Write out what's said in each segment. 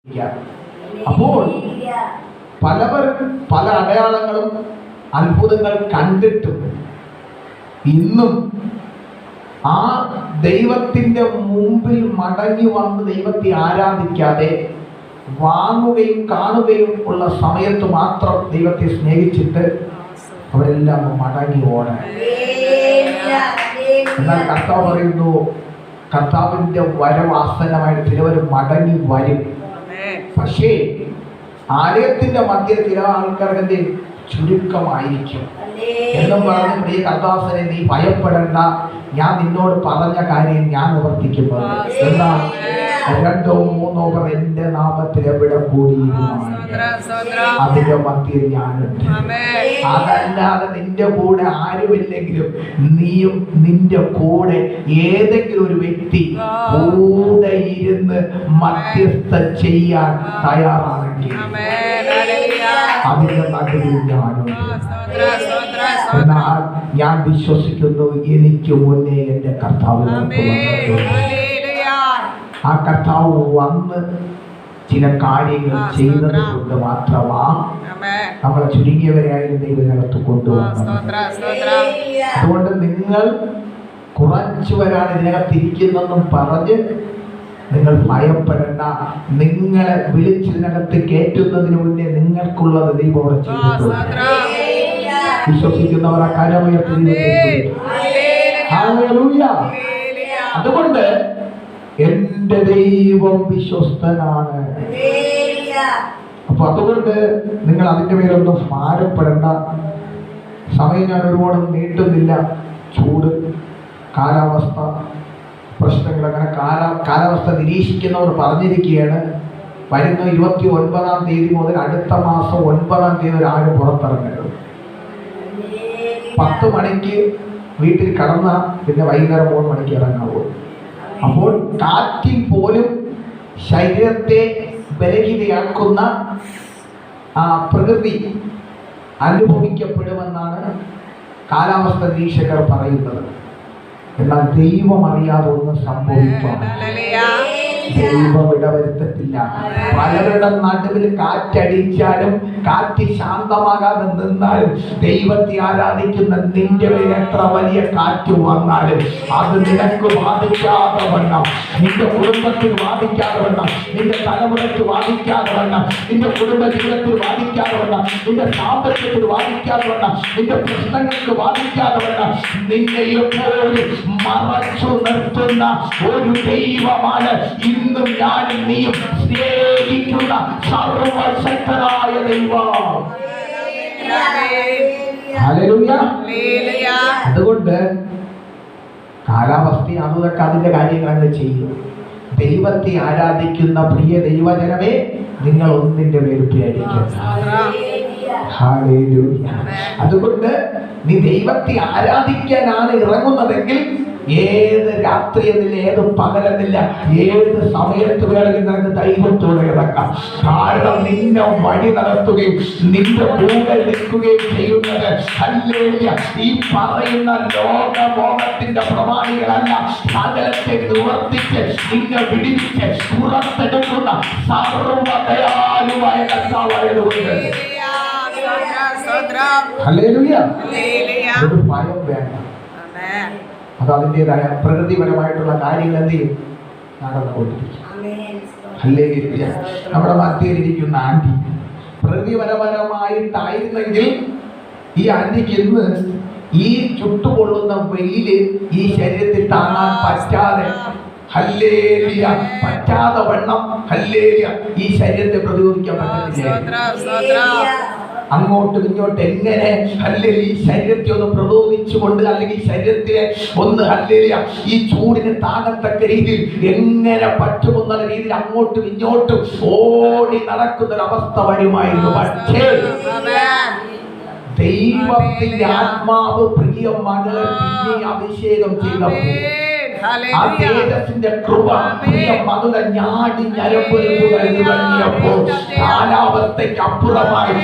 അപ്പോൾ പലവരും പല അടയാളങ്ങളും അത്ഭുതങ്ങൾ കണ്ടിട്ടും ഇന്നും ആ ദൈവത്തിന്റെ മുമ്പിൽ മടങ്ങി വന്ന് ദൈവത്തെ ആരാധിക്കാതെ വാങ്ങുകയും കാണുകയും ഉള്ള സമയത്ത് മാത്രം ദൈവത്തെ സ്നേഹിച്ചിട്ട് അവരെല്ലാം മടങ്ങി ഓടാൻ. എന്നാൽ കർത്താവ് പറയുന്നു, കർത്താവിന്റെ വരവാസനമായിട്ട് ചിലവർ മടങ്ങി വരും. പക്ഷേ ആലയത്തിന്റെ മധ്യ ചില ആൾക്കാർക്ക് ചുരുക്കമായിരിക്കും എന്നും പറഞ്ഞ്, പ്രിയ കർത്താവിനെ നീ ഭയപ്പെടേണ്ട, ഞാൻ നിന്നോട് പറഞ്ഞ കാര്യം ഞാൻ നിവർത്തിക്കുന്നത്. എന്താ? 2 3 പേർ എന്റെ നാമത്തിൽ എവിടെ കൂടിയിരുന്നു അതിന്റെ മധ്യയിൽ ഞാനുണ്ട്. അതല്ലാതെ നിന്റെ കൂടെ ആരുമില്ലെങ്കിലും നീയും നിന്റെ കൂടെ ഏതെങ്കിലും ഒരു വ്യക്തി കൂടെ ഇരുന്ന് മധ്യസ്ഥം ചെയ്യാൻ തയ്യാറാണെങ്കിൽ അതിന്റെ നടുവിൽ ഞാനുണ്ട്. എന്നാൽ ഞാൻ വിശ്വസിക്കുന്നു, എനിക്ക് മുന്നേ എന്റെ കർത്താവിനോട് ആ കർത്താവ് വന്ന് ചില കാര്യങ്ങൾ ചെയ്യുന്നത് കൊണ്ട് മാത്രമാ നമ്മളെ ചുരുങ്ങിയവരെയായാലും ദൈവത്തിനകത്ത് കൊണ്ടുവന്നത്. അതുകൊണ്ട് നിങ്ങൾ കുറച്ചു വരാൻ ഇതിനകത്തിരിക്കുന്നെന്നും പറഞ്ഞ് നിങ്ങൾ ഭയപ്പെടേണ്ട. നിങ്ങളെ വിളിച്ചതിനകത്ത് കയറ്റുന്നതിന് മുന്നേ നിങ്ങൾക്കുള്ളത് ദൈവം അവിടെ ചെയ്തിട്ടുണ്ട്. വിശ്വസിക്കുന്നവർ ആ കരമുയർത്തി. അതുകൊണ്ട് എന്റെ ദൈവം വിശ്വസ്തനാണ്. അപ്പൊ അതുകൊണ്ട് നിങ്ങൾ അതിന്റെ പേരൊന്നും ഭാരപ്പെടേണ്ട. സമയം ഞാൻ ഒരുപാട് നീട്ടുന്നില്ല. ചൂട്, കാലാവസ്ഥ പ്രശ്നങ്ങൾ, അങ്ങനെ കാലാവസ്ഥ നിരീക്ഷിക്കുന്നവർ പറഞ്ഞിരിക്കുകയാണ്, വരുന്ന 29-ാം തീയതി മുതൽ അടുത്ത മാസം 9-ാം തീയതി വരെ ആരും പുറത്തിറങ്ങരുത്. 10 മണിക്ക് വീട്ടിൽ കടന്ന പിന്നെ വൈകുന്നേരം 3 മണിക്ക് ഇറങ്ങാവൂ. അപ്പോൾ കാറ്റിൽ പോലും ശരീരത്തെ ബലഹീനയാക്കുന്ന പ്രകൃതി അനുഭവിക്കപ്പെടുമെന്നാണ് കാലാവസ്ഥ നിരീക്ഷകർ പറയുന്നത്. എന്നാൽ ദൈവം അറിയാതെ ഒന്നും സംഭവിക്കാം. ദൈവം ഇടവരുത്തത്തില്ല. പലരുടെ നടുവിൽ കാറ്റടിച്ചാലും കാറ്റ് ശാന്തമാകാതെ നിന്നാലും ദൈവത്തെ ആരാധിക്കുന്ന നിന്റെ മേൽ എത്ര വലിയ കാറ്റ് വന്നാലും അത് നിനക്ക് ബാധിക്കാതെ വണ്ണം, നിന്റെ കുടുംബത്തിന് ബാധിക്കാതെ വണ്ണം, നിന്റെ തലമുറയ്ക്ക് ബാധിക്കാതെ വണ്ണം, നിന്റെ കുടുംബ ജീവിതത്തിൽ ബാധിക്കാതെ വണ്ണം, നിന്റെ സാമ്പത്തികത്തിൽ ബാധിക്കാതെ വണ്ണം, നിന്റെ പ്രശ്നങ്ങൾക്ക് ബാധിക്കാതെ വണ്ണം നിന്നെ എപ്പോഴും മറച്ചു നിർത്തുന്ന ഒരു ദൈവമാണ് ഇന്നും ഞാനും നീയും സ്നേഹിക്കുന്ന സർവശക്തനായ ദൈവം. അതുകൊണ്ട് കാലാവസ്ഥ അതൊക്കെ അതിന്റെ കാര്യങ്ങളൊക്കെ ചെയ്യും. ദൈവത്തെ ആരാധിക്കുന്ന പ്രിയ ദൈവജനമേ, നിങ്ങൾ ഒന്നിന്റെ പേര് പേടിക്കരുത്. അതുകൊണ്ട് നീ ദൈവത്തെ ആരാധിക്കാനാണ് ഇറങ്ങുന്നതെങ്കിൽ ഏത് രാത്രി എന്നില്ല, ഏത് പകലെന്നില്ല, ഏത് സമയത്ത് വേണമെങ്കിൽ നിനക്ക് ധൈര്യത്തോടെ ഇറക്കാം. കാരണം നിന്നെ വഴി നടത്തുകയും നിന്റെ കൂടെ നിൽക്കുകയും ചെയ്യുന്നത് ഈ പറയുന്ന ലോകമോഹത്തിന്റെ പ്രമാണികളല്ല, സകലത്തെ നിവർത്തിച്ച് നിന്നെ വിടിവിച്ച് പുറത്തെടുക്കുന്ന സർവ്വദയാലുവായ കർത്താവായതുകൊണ്ട് ഒരു ഭയം വേണ്ട. അത് അതിൻ്റെതായ പ്രകൃതിപരമായിട്ടുള്ള കാര്യങ്ങൾ എന്ത് ചെയ്യും നടന്നുകൊണ്ടിരിക്കും. നമ്മുടെ മധ്യയിലിരിക്കുന്ന ആന്റി പ്രകൃതിപരമായിട്ടായിരുന്നെങ്കിൽ ഈ ആന്റിക്ക് ഇന്ന് ഈ ചുട്ടുകൊള്ളുന്ന വെയില് ഈ ശരീരത്തിൽ താങ്ങാൻ പറ്റാതെ പറ്റാതെ വണ്ണം ഈ ശരീരത്തെ പ്രതിരോധിക്കാൻ പറ്റുന്നില്ല. അങ്ങോട്ടും ഇങ്ങോട്ട് എങ്ങനെ ഈ ശരീരത്തെ ഒന്ന് പ്രബോധിച്ചുകൊണ്ട്, അല്ലെങ്കിൽ ശരീരത്തിനെ ഒന്ന് ഈ ചൂടിന് താങ്ങത്തക്ക രീതിയിൽ എങ്ങനെ പറ്റുമെന്നുള്ള രീതിയിൽ അങ്ങോട്ടും ഇങ്ങോട്ടും ഓടി നടക്കുന്നൊരവസ്ഥ വരുമായിരുന്നു. പക്ഷേ ദൈവത്തിന്റെ ആത്മാവ് പ്രിയ മകളെ പിന്നെ അഭിഷേകം ചെയ്തപ്പോൾ ആ തേജസ്സിന്റെ കൃപ പ്രിയ മകളെ ഞാടി ഞരമ്പുകൾ തുടങ്ങിയപ്പോൾ കാലാവസ്ഥ അവസ്ഥയ്ക്ക് അപ്പുറമായി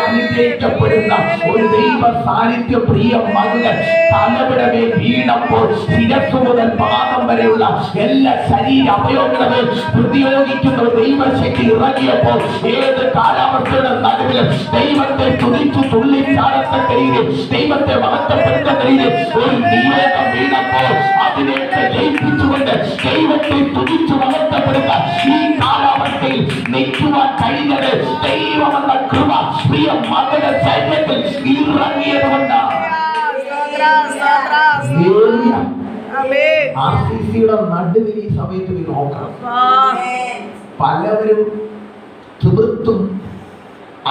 അനുഗ്രഹിക്കപ്പെടുന്ന ഒരു ദൈവ സാന്നിധ്യം പ്രിയ മകൻ തലവിടമേ വീണപ്പോൾ ശിരസ് മുതൽ പാദം വരെയുള്ള എല്ലാ ശരീര അവയവങ്ങളും പ്രതിയോഗിക്കുന്ന ഒരു ദൈവശക്തി ഇറങ്ങിയപ്പോൾ ഏത് കാലാവസ്ഥയുടെ നടുവിലും ദൈവത്തെ തുണിച്ചു തുള്ളിച്ചാടത്തക്ക രീതിയിൽ ദൈവത്തെ മഹത്വപ്പെടുത്തുന്ന രീതിയിൽ ഒരു നിയോഗം വീണപ്പോൾ അതിനെയൊക്കെ ജയിപ്പിച്ചുകൊണ്ട് ദൈവത്തെ തുണിച്ചു മഹത്വപ്പെടുന്ന ഈ കാലാവസ്ഥയിൽ നിൽക്കുവാൻ കഴിഞ്ഞത് ദൈവമെന്ന കൃപ പ്രിയ മകന്റെ ശരീരത്തിൽ ഇറങ്ങിയത് കൊണ്ടാണ്. RCCയുടെ നടുവിൽ ഈ സമയത്ത് നോക്കണം. പലവരും തീർത്തും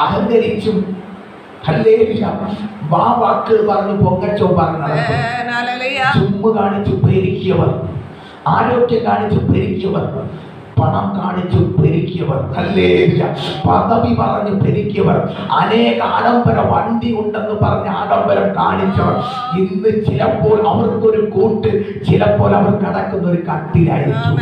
അഹങ്കരിച്ചും വാക്ക് പറഞ്ഞ് പൊങ്ങച്ചോ പറഞ്ഞ ചുമ്മ് കാണിച്ചു പെരുക്കിയവർ, ആരോഗ്യം കാണിച്ചു പെരുക്കിയവർ, പണം കാണിച്ചു പെരുക്കിയവർ, പദവി പറഞ്ഞ് പെരുക്കിയവർ, അനേക ആഡംബര വണ്ടി ഉണ്ടെന്ന് പറഞ്ഞ് ആഡംബരം കാണിച്ചവർ ഇന്ന് ചിലപ്പോൾ അവർക്കൊരു കൂട്ട്, ചിലപ്പോൾ അവർ കിടക്കുന്ന ഒരു കട്ടിലായിരിക്കും.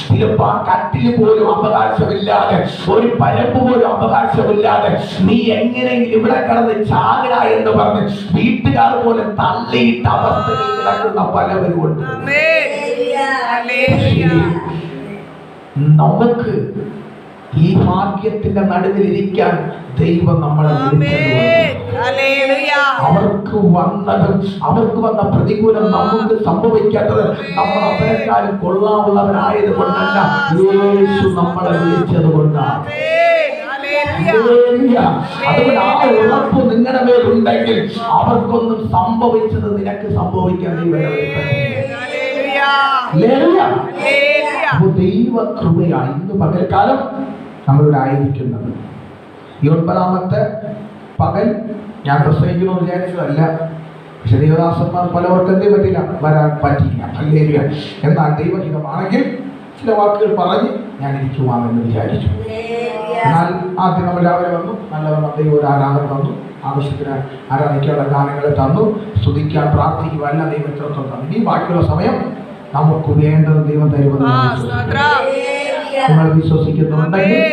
ചിലപ്പോൾ ആ കട്ടിൽ പോലും അവകാശമില്ലാതെ, ഒരു പരമ്പ് പോലും അവകാശമില്ലാതെ നീ എങ്ങനെയെങ്കിലും ഇവിടെ കിടന്ന് ചാകട എന്ന് പറഞ്ഞ് വീട്ടുകാർ പോലും തള്ളിയിട്ട അവസ്ഥയിൽ കിടക്കുന്ന പലവരും ഉണ്ട്. നമുക്ക് ഈ ഭാഗ്യത്തിന്റെ നടുവിലിരിക്കാൻ ദൈവം നമ്മളെ അവർക്ക് വന്ന പ്രതികൂലം നമുക്ക് സംഭവിക്കാത്തത് നമ്മൾ അവരെക്കാളും കൊള്ളാമുള്ളവരായത് കൊണ്ടല്ല, യേശു നമ്മളെ വിളിച്ചത് കൊണ്ടാണ്. അതുകൊണ്ട് ആ ഉറപ്പ് നിങ്ങളുടെ മേലുണ്ടെങ്കിൽ അവർക്കൊന്നും സംഭവിച്ചത് നിനക്ക് സംഭവിക്കാൻ ദൈവ കൃപയാണ് ഇന്ന് പകൽക്കാലം നമ്മളിവിടെ ആയിരിക്കുന്നത്. ഈ 9ാമത്തെ പകൽ ഞാൻ പ്രസംഗിക്കണമെന്ന് വിചാരിച്ചതല്ല, പക്ഷെ ദൈവദാസന്മാർ പലവർക്കും എന്തേ പറ്റില്ല, വരാൻ പറ്റിയില്ല. ഹല്ലേലൂയ. എന്നാൽ ദൈവഹിതമാണെങ്കിൽ ചില വാക്കുകൾ പറഞ്ഞ് ഞാൻ ഇരിക്കുവാമെന്ന് വിചാരിച്ചു. എന്നാൽ ആദ്യം നമ്മൾ രാവിലെ വന്നു, നല്ലവണ്ണം ദൈവ ഒരു ആരാധന തന്നു, ആവശ്യത്തിന് ആരാധിക്കാനുള്ള ഗാനങ്ങൾ തന്നു, സ്തുതിക്കാൻ പ്രാർത്ഥിക്കുവല്ല ദൈവത്തിനൊപ്പം തന്നു. ഇനി ബാക്കിയുള്ള സമയം നമുക്ക് വേണ്ടത് ദൈവം തരുമെന്ന് നിങ്ങൾ വിശ്വസിക്കുന്നുണ്ടെങ്കിൽ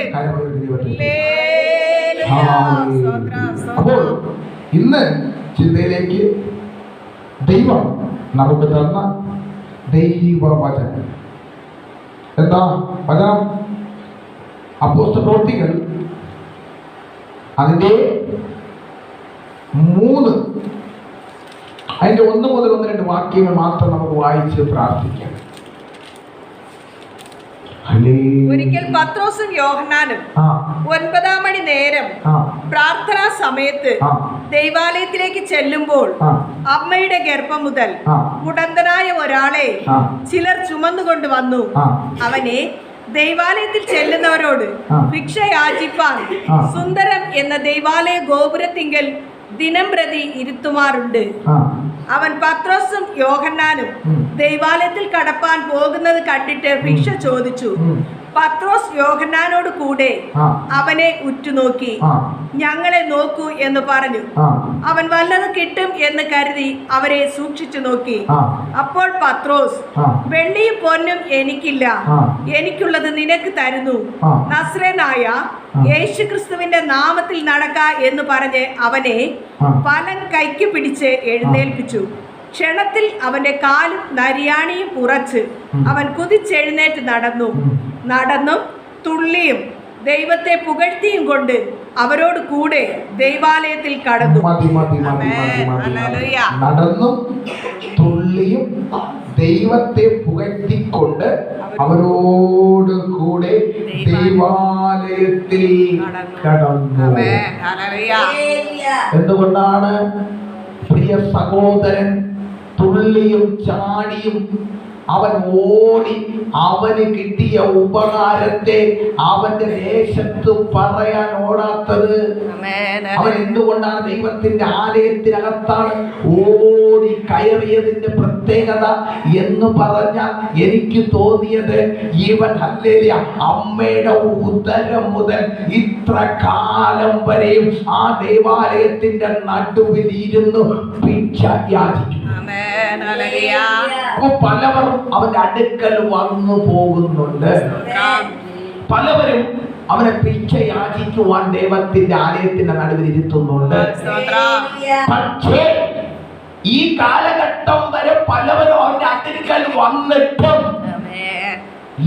അപ്പോൾ ഇന്ന് ചിന്തയിലേക്ക് ദൈവം നമുക്ക് തന്ന ദൈവവചനം എന്താ വചനം? അപ്പോസ്തലപ്രവൃത്തികൾ അതിന്റെ 3 അതിന്റെ 1 മുതൽ 1-2 വാക്യങ്ങൾ മാത്രം നമുക്ക് വായിച്ച് പ്രാർത്ഥിക്കാം. ഒരിക്കൽ പത്രോസും യോഹന്നാനും 9-ാം മണി നേരം പ്രാർത്ഥനാ സമയത്ത് ദൈവാലയത്തിലേക്ക് ചെല്ലുമ്പോൾ അമ്മയുടെ ഗർഭം മുതൽ മുടന്തനായ ഒരാളെ ചിലർ ചുമന്നുകൊണ്ട് വന്നു. അവനെ ദൈവാലയത്തിൽ ചെല്ലുന്നവരോട് ഭിക്ഷ യാചിപ്പാൻ സുന്ദരം എന്ന ദൈവാലയ ഗോപുരത്തിങ്കൽ ദിനം പ്രതി ഇരുത്തുമാറുണ്ട്. അവൻ പത്രോസും യോഹന്നാനും ദൈവാലയത്തിൽ കടപ്പാൻ പോകുന്നത് കണ്ടിട്ട് ഭിക്ഷ ചോദിച്ചു. പത്രോസ് യോഹന്നാനോട് കൂടെ അവനെ ഉറ്റുനോക്കി, ഞങ്ങളെ നോക്കൂ എന്ന് പറഞ്ഞു. അവൻ വല്ലതും കിട്ടും എന്ന് കരുതി അവരെ സൂക്ഷിച്ചു നോക്കി. അപ്പോൾ പത്രോസ്, വെള്ളിയും പൊന്നും എനിക്കില്ല, എനിക്കുള്ളത് നിനക്ക് തരുന്നു. നസ്രേനായ യേശുക്രിസ്തുവിന്റെ നാമത്തിൽ നടക്ക എന്ന് പറഞ്ഞ് അവനെ വലം കൈക്ക് പിടിച്ച് എഴുന്നേൽപ്പിച്ചു. ക്ഷണത്തിൽ അവന്റെ കാലും നരിയാണിയും ഉറച്ച് അവൻ കുതിച്ചെഴുന്നേറ്റ് നടന്നും തുള്ളിയും ദൈവത്തെ പുകഴ്ത്തിയും കൊണ്ട് അവരോട് കൂടെ ദൈവാലയത്തിൽ കടന്നു. നടന്നും തുള്ളിയും ദൈവത്തെ പുകഴ്ത്തിക്കൊണ്ട് അവരോട് കൂടെ ദൈവാലയത്തിൽ കടന്നു. എന്തുകൊണ്ടാണ് പ്രിയ സഹോദരൻ തുള്ളിയും ചാടിയും അവൻ ഓടി അവന് കിട്ടിയ ഉപകാരത്തെ അവന്റെ ദേശത്ത് പറയാൻ ഓടാത്തത്? അവൻ എന്തുകൊണ്ടാണ് ദൈവത്തിന്റെ ആലയത്തിനകത്താണ് ഓടി കയറിയതിന്റെ പ്രത്യേകത എന്ന് പറഞ്ഞാൽ എനിക്ക് തോന്നിയത് ഇവൻ ഹല്ലേലൂയ അമ്മയുടെ ഉദരം മുതൽ ഇത്ര കാലം വരെയും ആ ദേവാലയത്തിന്റെ നടുവിൽ ഇരുന്ന് ഭിക്ഷ യാചിക്കും. അപ്പൊ പലവരും അവന്റെ അടുക്കൽ വന്നു പോകുന്നുണ്ട്. പലവരും അവനെ പിച്ച യാചിക്കുവാൻ ദൈവത്തിന്റെ ആലയത്തിന്റെ നടുവിൽ ഇരുത്തുന്നുണ്ട്. പക്ഷേ ഈ കാലഘട്ടം വരെ പലവരും അവന്റെ അടുക്കൽ വന്നിട്ടും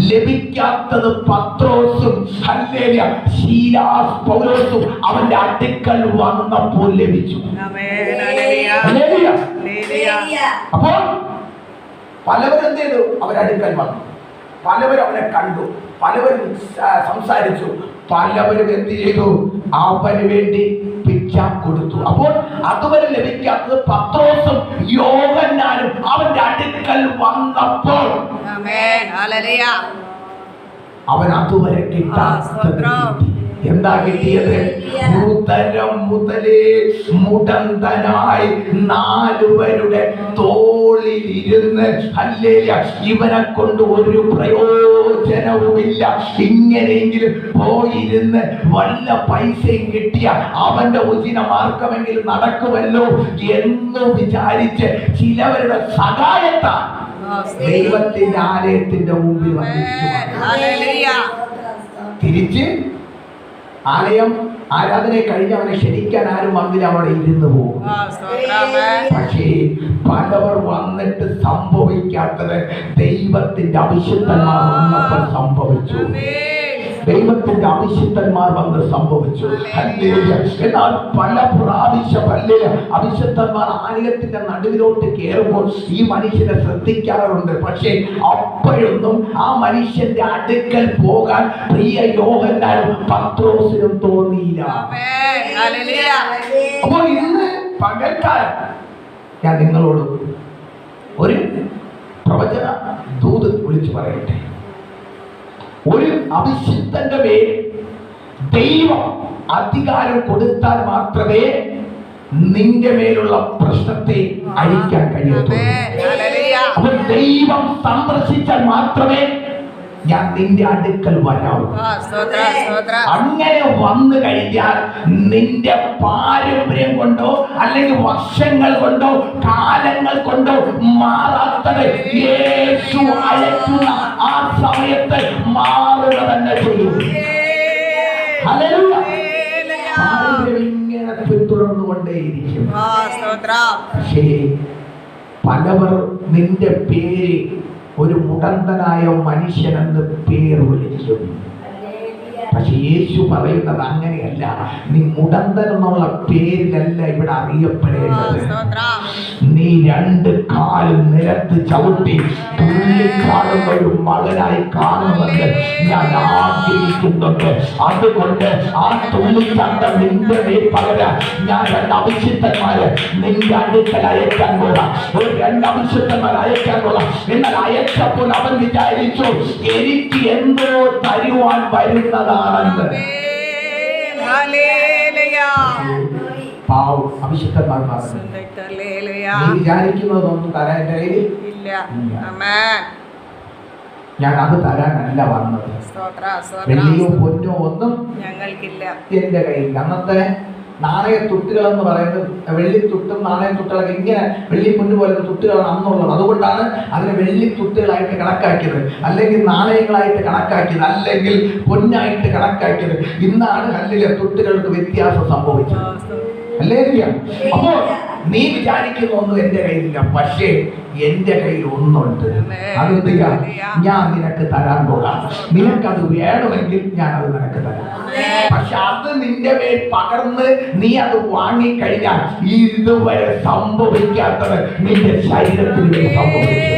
ലഭിക്കാത്തത് പത്രോസും ശീലാസ് പൗലോസും അവന്റെ അടുക്കൽ വന്നപ്പോൾ ലഭിച്ചു. അപ്പോൾ പലവരും എന്ത് ചെയ്തു? അവരടുക്കൽ വന്നു, പലവരും അവനെ കണ്ടു, പലവരും സംസാരിച്ചു, പലവരും എന്ത് ചെയ്തു? അവന് വേണ്ടി പിച്ച കൊടുത്തു. അപ്പോൾ അതുവരെ ലഭിക്കാത്തത് പത്രോസും യോഹന്നാനും അവന്റെ അടുക്കൽ വന്നപ്പോൾ അവൻ അതുവരെ കിട്ടാത്തത് എന്താ കിട്ടിയത്? ഉത്തരം മുതലേ മുടന്തനായി 4 പേരുടെ തോളിൽ ഇരുന്ന് ഇവനെ കൊണ്ട് ഒരു പ്രയോജനവുമില്ല, ഇങ്ങനെയെങ്കിലും പോയിരുന്ന് വല്ല പൈസയും കിട്ടിയ അവന്റെ ഉചിത മാർഗമെങ്കിലും നടക്കുമല്ലോ എന്ന് വിചാരിച്ച് ചിലവരുടെ സഹായത്താൽ ദൈവത്തിന്റെ ആലയത്തിന്റെ മുമ്പിൽ തിരിച്ച് ആലയം ആരാധന കഴിഞ്ഞവനെ ക്ഷണിക്കാൻ ആരും വന്നില്ല, അവിടെ ഇരുന്ന് പോകും. പക്ഷേ പലവർ വന്നിട്ട് സംഭവിക്കാത്തത് ദൈവത്തിന്റെ അഭിഷിക്തന്മാർ വന്നപ്പോൾ സംഭവിച്ചു. ദൈവത്തിന്റെ അഭിഷിക്തന്മാർ വന്ന് സംഭവിച്ചു. എന്നാൽ പല പ്രാവശ്യം അഭിഷിക്തന്മാർ ആലയത്തിന്റെ നടുവിലോട്ട് കയറുമ്പോൾ ഈ മനുഷ്യനെ ശ്രദ്ധിക്കാറുണ്ട്. പക്ഷേ അപ്പോഴൊന്നും ആ മനുഷ്യന്റെ അടുക്കൽ പോകാൻ പ്രിയ യോഹന്നാനും പത്രോസിനും തോന്നിയില്ല. അപ്പോൾ ഇന്ന് പകൽക്കാലം ഞാൻ നിങ്ങളോട് ഒരു പ്രവചന ദൂത് വിളിച്ചു പറയട്ടെ. ഒരു അഭിഷിക്തന്റെ മേൽ ദൈവം അധികാരം കൊടുത്താൽ മാത്രമേ നിന്റെ മേലുള്ള പ്രശ്നത്തെ അഴിക്കാൻ കഴിയത്തുള്ളൂ. അപ്പോൾ ദൈവം സന്ദർശിച്ചാൽ മാത്രമേ ഞാൻ നിന്റെ അടുക്കൽ വരാവൂ. അങ്ങനെ വന്നു കഴിഞ്ഞാൽ നിന്റെ പാരമ്പര്യം കൊണ്ടോ അല്ലെങ്കിൽ വർഷങ്ങൾ കൊണ്ടോ കാലങ്ങൾ കൊണ്ടോ മാറാത്തത് യേശു അയക്കുന്ന ആ സമയത്ത് മാറുക തന്നെ ചെയ്യും. ഇങ്ങനെ പിന്തുടർന്നുകൊണ്ടേയിരിക്കും. പക്ഷേ പലവർ നിന്റെ പേര് ഒരു മുടന്തനായ മനുഷ്യനെന്ന് പേർ വിളിക്കും. പക്ഷെ യേശു പറയുന്നത് അങ്ങനെയല്ല. നീ മുടന്തൻ എന്നുള്ള പേരിലല്ല ഇവിടെ അറിയപ്പെടേണ്ടത്. നീ 2 കാലും നിലത്ത് ചവിട്ടി തുള്ളിക്കാടുന്ന ഒരു മകനായി കാണുമെന്ന് ഞാൻ ആഗ്രഹിക്കുന്നുണ്ട്. അതുകൊണ്ട് ആ തുള്ളിച്ചാട്ടം നിന്റെ മേൽ പകരാൻ ഞാൻ 2 അഭിഷിക്തന്മാരെ നിന്റെ അടുക്കൽ അയക്കാൻ പോകാം. ഒരു 2 അഭിഷിക്തന്മാർ അയക്കാൻ പോകാം. എന്നാൽ അയച്ചപ്പോൾ അവൻ വിചാരിച്ചു എനിക്ക് എന്തോ തരുവാൻ വരുന്നതാണ്. അഭിഷിക്തന്മാർ വിചാരിക്കുന്നതൊന്നും തരാൻ എന്റെ കയ്യിൽ ഇല്ല. ഞാൻ അത് തരാനല്ല വന്നത്. വെള്ളിയോ പൊന്നോ ഒന്നും ഞങ്ങൾക്കില്ല എന്റെ കയ്യിൽ. അന്നത്തെ നാണയത്തുട്ടുകൾ എന്ന് പറയുന്നത് വെള്ളിത്തുട്ടും നാണയത്തുട്ടുകളൊക്കെ ഇങ്ങനെ വെള്ളി പൊന്നു പോലത്തെ തുട്ടുകളാണ് അന്നുള്ളത്. അതുകൊണ്ടാണ് അതിനെ വെള്ളിത്തുട്ടുകളായിട്ട് കണക്കാക്കിയത്, അല്ലെങ്കിൽ നാണയങ്ങളായിട്ട് കണക്കാക്കിയത്, അല്ലെങ്കിൽ പൊന്നായിട്ട് കണക്കാക്കിയത്. ഇന്നാണ് കല്ലിലെ തുട്ടുകൾക്ക് വ്യത്യാസം സംഭവിച്ചത്. അല്ലേ? അപ്പോൾ നീ വിചാരിക്കുന്ന ഒന്നും എന്റെ കയ്യിലില്ല, പക്ഷേ എന്റെ കയ്യിൽ ഒന്നുണ്ട്. അതെന്ത് ചെയ്യാം? ഞാൻ നിനക്ക് തരാൻ പോകാം. നിനക്കത് വേണമെങ്കിൽ ഞാൻ അത് നിനക്ക് തരാം. പക്ഷെ അത് നിന്റെ മേൽ പകർന്ന് നീ അത് വാങ്ങിക്കഴിഞ്ഞാൽ ഇതുവരെ സംഭവിക്കാത്തത് നിന്റെ ശരീരത്തിൽ സംഭവിക്കും.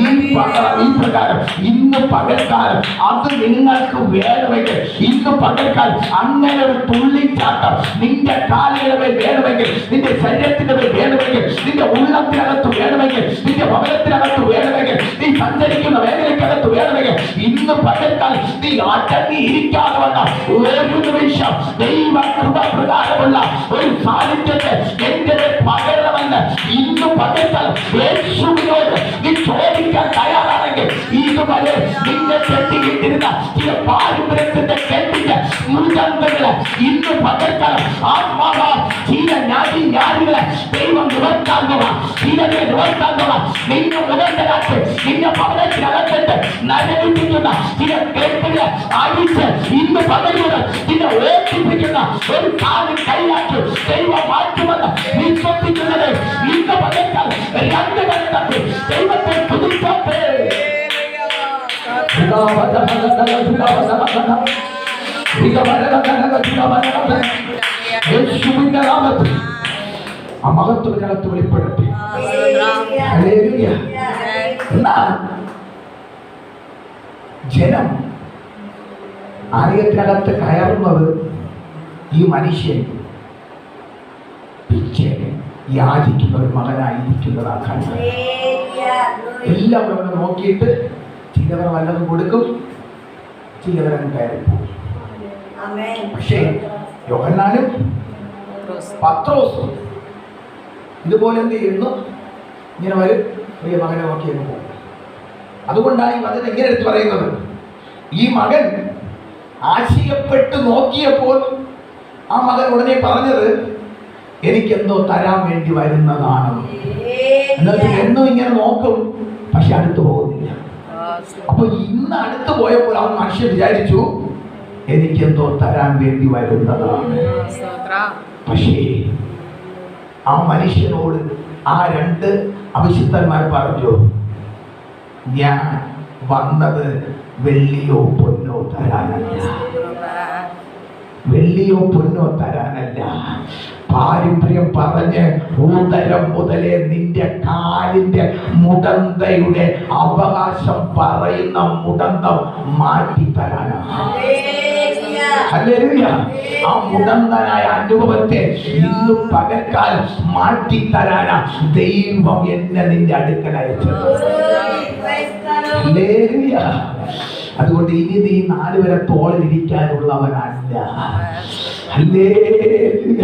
ഈ പ്രകാരം ഇന്ന് പകൽക്കാലം അത് നിങ്ങൾക്ക് വേണമെങ്കിൽ, ഇന്ന് പകൽക്കാലം അങ്ങനെ ഒരു തുള്ളിച്ചാട്ടം നിന്റെ കാലുകളെ വേണമെങ്കിൽ, നിന്റെ ശരീരത്തിന്റെ മേൽ വേണമെങ്കിൽ, നിന്റെ ഉള്ളത്തിനകത്ത് വേണമെങ്കിൽ, നിന്റെ ഭവനത്തിനകത്ത് വേണമെങ്കിൽ, നീ സഞ്ചരിക്കുന്ന വേദനയ്ക്കകത്ത് വേണമെങ്കിൽ, ഇന്ന് പകൽക്കാലം നീ അടങ്ങിയിരിക്കാതെ വന്ന ഒരു നിമിഷം ദൈവ കൃപ പ്രകാരമുള്ള ഒരു സാന്നിധ്യത്തെ എന്റെ പകരണമെന്ന് ഇന്ന് പകൽക്കാലം യേശുവിനോട് നീ ചോദിക്കാൻ തയ്യാറാണെങ്കിൽ, ഇതുവരെ നിന്നെ കെട്ടിയിട്ടിരുന്ന ചില പാരമ്പര്യത്തിന്റെ കെട്ടിന്റെ മുൻഗണനകളെ ഇന്ന് പകൽക്കാലം ആത്മാവാ ചില ഞാനികളെ ദൈവം നിവർത്താൻ പോകാം. ചിലരെ നിവർത്താൻ പോകാം. നിന്നെ മുതലാക്കി നിന്നെ ഭവനത്തിനകത്തിട്ട് നരകിപ്പിക്കുന്ന ചില കേട്ടുകളെ അടിച്ച് ഇന്ന് പകരുന്നത് നിന്നെ ഓർപ്പിപ്പിക്കുന്ന ഒരു കാലം കൈയാക്കി ദൈവം മാറ്റുമെന്ന് വിശ്വസിക്കുന്നത് ഇന്ന് പകർത്താൻ രണ്ട് കണ്ടെത്തി ദൈവത്തെ തുതിക്കട്ടെ. യേശുവിന്റെ നാമത്തിൽ ആ മഹത്വത്തിനകത്ത് വെളിപ്പെടട്ടെ. എന്നാൽ ജനം ആലയത്തിനകത്ത് കയറുന്നത് ഈ മനുഷ്യൻ പിച്ചെ യാചിക്കുന്ന ഒരു മകനായിരിക്കുന്നതാക്കാൻ എല്ലാവരും അവനെ നോക്കിയിട്ട് ചിലവർ വല്ലതും കൊടുക്കും, ചിലവരങ്ങ് കയറിപ്പോകും. പക്ഷേ യോഹന്നാനും പത്രോസും ഇതുപോലെ എന്ത് ചെയ്യുന്നു? ഇങ്ങനെ വരും, പ്രിയ മകനെ നോക്കി എന്ന് പോകും. അതുകൊണ്ടാണ് ഈ വചനം എങ്ങനെ എടുത്ത് പറയുന്നത്? ഈ മകൻ ആശയപ്പെട്ട് നോക്കിയപ്പോൾ ആ മകൻ ഉടനെ പറഞ്ഞത് എനിക്കെന്തോ തരാൻ വേണ്ടി വരുന്നതാണ്. എന്നിട്ട് എന്നും ഇങ്ങനെ നോക്കും, പക്ഷെ അടുത്ത് പോകുന്നില്ല. അപ്പൊ ഇന്ന് അടുത്ത് പോയപ്പോൾ അവൻ മനുഷ്യൻ വിചാരിച്ചു എനിക്കെന്തോ തരാൻ വേണ്ടി വരുന്നതാണ്. പക്ഷേ ആ മനുഷ്യനോട് ആ രണ്ട് അവിശുദ്ധന്മാർ പറഞ്ഞു, ഞാൻ വന്നത് വെള്ളിയോ പൊന്നോ തരാനല്ല, വെള്ളിയോ പൊന്നോ തരാനല്ല. പാരമ്പര്യം പറഞ്ഞ് ഭൂതലം മുതലേ നിന്റെ കാലിന്റെ മുടന്തയുടെ അവകാശം പറയുന്ന മുടന്തം മാറ്റിത്തരാനാണ്. ഹല്ലേലൂയ. ആ മുടന്തനായ അനുഭവത്തെ ഇന്ന് പകൽക്കാലം മാറ്റിത്തരാനാ ദൈവം എന്നെ നിന്റെ അടുക്കൽ അയച്ചത്. ഹല്ലേലൂയ. അതുകൊണ്ട് ഇനി നീ 4 വരെ തോളിലിരിക്കാനുള്ളവനല്ല. ഹല്ലേലൂയ.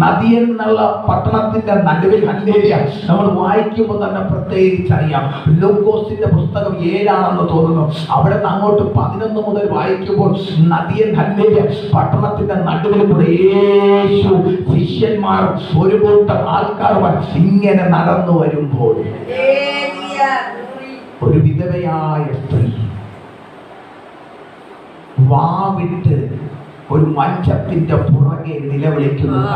നദി എന്നുള്ള പട്ടണത്തിന്റെ നടുവിൽ ഹല്ലേലൂയ നമ്മൾ വായിക്കുമ്പോൾ തന്നെ പ്രത്യേകിച്ചറിയാം. ലൂക്കോസിന്റെ പുസ്തകം 7 തോന്നുന്നു. അവിടെ നിന്ന് അങ്ങോട്ട് 11 മുതൽ വായിക്കുമ്പോൾ നദിയൻ ഹല്ലേലൂയ പട്ടണത്തിന്റെ നടുവിൽ കൂടെ യേശു ശിഷ്യന്മാർ ഒരു കൂട്ടം ആൾക്കാർ ഇങ്ങനെ നടന്നു വരുമ്പോൾ ഒരു വിധവയായ സ്ത്രീ വാവിട്ട് ഒരു മഞ്ചത്തിന്റെ പുറകെ നിലവിളിക്കുന്നത്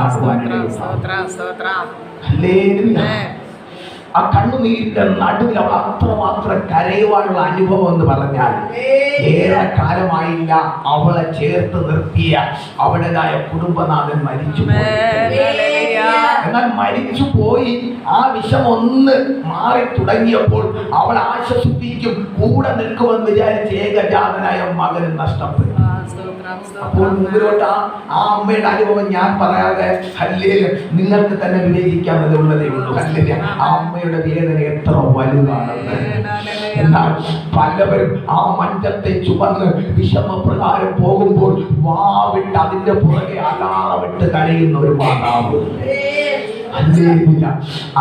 ആ കണ്ണുനീരിന്റെ നടുവിൽ അവൾ അത്രമാത്രം കരയുവാനുള്ള അനുഭവം എന്ന് പറഞ്ഞാൽ ഏറെ കാലമായില്ല അവളെ ചേർത്ത് നിർത്തിയ അവളുടേതായ കുടുംബനാഥൻ മരിച്ചു. എന്നാൽ മരിച്ചു പോയി ആ വിഷം ഒന്ന് മാറി തുടങ്ങിയപ്പോൾ അവൾ ആശ്വസിപ്പിക്കും, കൂടെ നിൽക്കുമെന്ന് വിചാരിച്ച് ഏകജാതനായ മകന് നഷ്ടപ്പെട്ടു. അപ്പോൾ മുമ്പിലോട്ട് ആ അമ്മയുടെ അനുഭവം ഞാൻ പറയാതെ ഹല്ലേലൂയ നിങ്ങൾക്ക് തന്നെ വിവേചിക്കാവുന്നതേ ഉള്ളൂ. ഹല്ലേലൂയ. ആ അമ്മയുടെ വേദന എത്ര വലുതാണെന്ന്. എന്നാൽ പലവരും ആ മഞ്ചത്തെ ചുമന്ന് വിഷമപ്രകാരം പോകുമ്പോൾ വാവിട്ട് അതിന്റെ പുറകെ അലാറവിട്ട് കരയുന്ന ഒരു മാതാവ്. ഹല്ലേലൂയ.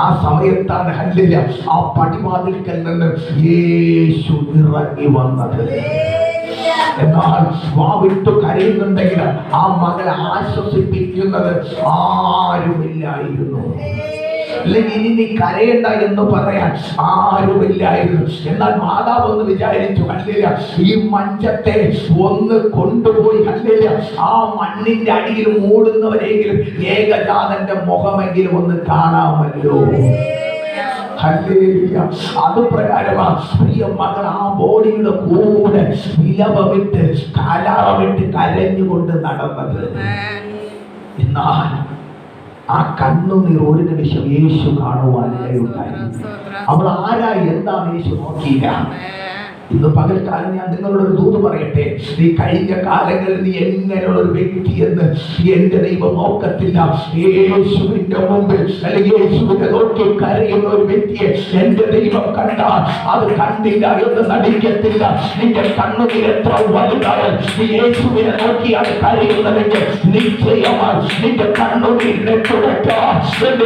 ആ സമയത്താണ് ഹല്ലേലൂയ ആ പടിവാതിൽക്കൽ നിന്ന് യേശു ഇറങ്ങി വന്നത്. എന്നാൽ വാവിട്ട് കരയുന്നുണ്ടെങ്കിൽ ആ മകളെ ആശ്വസിപ്പിക്കുന്നത് ആരുമില്ലായിരുന്നു. അല്ലെങ്കിൽ ഇനി നീ കരയണ്ട എന്ന് പറയാൻ ആരുമില്ലായിരുന്നു. എന്നാൽ മാതാവ് ഒന്ന് വിചാരിച്ചു, ഹല്ലേലൂയ ഈ മഞ്ചത്തെ ഒന്ന് കൊണ്ടുപോയി ഹല്ലേലൂയ ആ മണ്ണിന്റെ അടിയിൽ മൂടുന്നവരെങ്കിലും ഏകജാതന്റെ മുഖമെങ്കിലും ഒന്ന് കാണാമല്ലോ. ഹല്ലേലൂയ. അത് പ്രകാരമാണ് പ്രിയ മകൾ ആ ബോഡിയുടെ കൂടെ വിലവിട്ട് കാലാറവിട്ട് കരഞ്ഞുകൊണ്ട് നടന്നത്. എന്നാൽ ആ കണ്ണുനീർ ഒരു നിമിഷം യേശു കാണുവാനിടയുണ്ടായി. അവൾ ആരാ എന്താണ് യേശു നോക്കിയില്ല. ഇന്ന് പകൽക്കാലം ഞാൻ നിങ്ങളോട് ഒരു ദൂത് പറയട്ടെ. നീ കഴിഞ്ഞ കാലങ്ങളിൽ നീ എങ്ങനെയുള്ള ഒരു വ്യക്തി എന്ന് എന്റെ ദൈവം നോക്കത്തില്ല. യേശുവിന്റെ മുമ്പിൽ അല്ലെങ്കിൽ യേശുവിനെ നോക്കി കരയുന്ന ഒരു വ്യക്തിയെ എന്റെ ദൈവം കണ്ടാൽ അത് കണ്ടില്ല എന്ന് നടിക്കത്തില്ല. നിന്റെ കണ്ണുനീർ എത്ര വലുതായാൽ നീ യേശുവിനെ നോക്കി അത് കരയുന്നതെങ്കിൽ നിശ്ചയമായി നിന്റെ കണ്ണുനീരിനെ തുടയ്ക്കാം.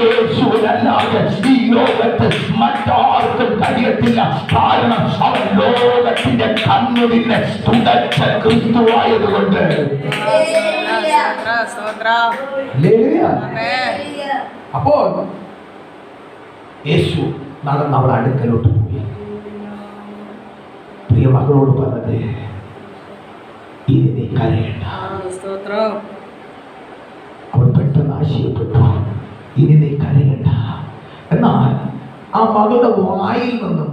യേശുവിനല്ലാതെ ഈ ലോകത്ത് മറ്റാർക്കും കഴിയത്തില്ല. കാരണം അവൻ ലോകത്തിന്റെ കണ്ണുനീരിനെ തുടച്ച ക്രിസ്തുവായതുകൊണ്ട് അപ്പോൾ യേശു നടന്ന് അവളെ അടുക്കലോട്ട് പോയി. പ്രിയ മകളോട് പറഞ്ഞത്, ഇനി നീ കരയണ്ട. അവൾ പെട്ടെന്ന് ആശയപ്പെട്ടു, ഇനി നീ കരയണ്ട. എന്നാൽ ആ മകളുടെ വായിൽ നിന്നും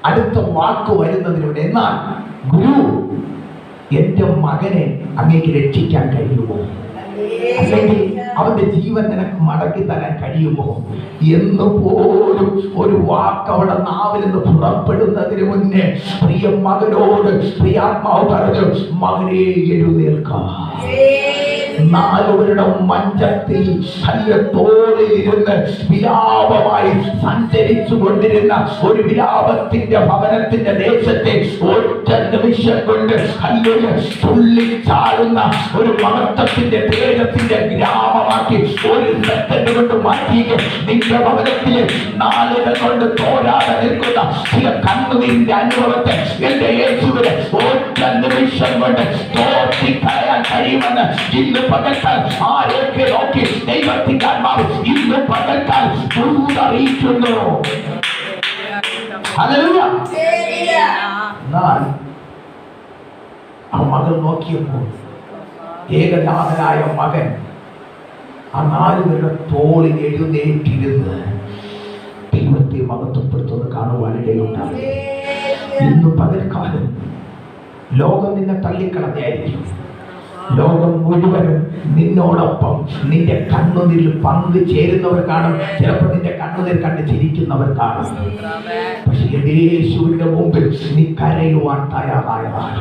അടുത്ത വാക്ക് വരുന്നതിലൂടെ, എന്നാൽ ഗുരു, എന്റെ മകനെ അങ്ങേക്ക് രക്ഷിക്കാൻ കഴിയുമോ? അല്ലെങ്കിൽ അവന്റെ ജീവൻ നിനക്ക് മടക്കി തരാൻ കഴിയുമോ എന്ന് പോലും ഒരു വാക്ക് അവിടെ നാവിൽ നിന്ന് പുറപ്പെടുന്നതിന് മുന്നേ പ്രിയ മകനോട് പ്രിയാത്മാവ് പറഞ്ഞു, മകനെ എഴുന്നേൽക്കാം. നാലുപേരുടെ മഞ്ചത്തിൽ തോളിലിരുന്ന് വിലാപമായി സഞ്ചരിച്ചു കൊണ്ടിരുന്ന ഒരു വിലാപത്തിന്റെ ഭവനത്തിന്റെ ദേശത്തെ ഒറ്റ നിമിഷം കൊണ്ട് തുള്ളിച്ചാടുന്ന ഒരു മഹത്വത്തിന്റെ തേജത്തിന്റെ ഗ്രാമമാക്കി ഒരു സെക്കൻഡ് കൊണ്ട് മാറ്റി നിന്റെ ഭവനത്തിലെ നാളുകൾ കൊണ്ട് തോരാതെ നിൽക്കുന്ന ചില കണ്ണുനീരിന്റെ അനുഭവത്തെ എന്റെ യേശുവിനെ ഒറ്റ നിമിഷം കൊണ്ട് തോർത്തിക്കളയാൻ കഴിയുമെന്ന് ഇന്ന് പകൽക്കാൽ ആരൊക്കെ നോക്കി ദൈവത്തിന്റെ ആത്മാവ് ഇന്ന് പകൽക്കാൽ അറിയിക്കുന്നു. എന്നാൽ ആ മകൾ നോക്കിയപ്പോൾ ഏകജാതനായ മകൻ ആ നാലുപേരുടെ തോളിൽ എഴുന്നേറ്റിരുന്ന് ദൈവത്തെ മഹത്വപ്പെടുത്തുന്നത് കാണുവാനിടയുണ്ടാകും. ഇന്ന് പകൽക്കാലം ലോകം നിന്നെ തള്ളിക്കളഞ്ഞായിരിക്കും. ലോകം മുഴുവനും നിന്നോടൊപ്പം നിന്റെ കണ്ണുനീരിൽ പങ്കുചേരുന്നവർ കാണും. ചിലപ്പോൾ നിന്റെ കണ്ണുനീർ കണ്ട് ചിരിക്കുന്നവർ കാണും. പക്ഷെ യേശുവിന്റെ മുമ്പിൽ നീ കരയുവാൻ തയ്യാറായതാണ്.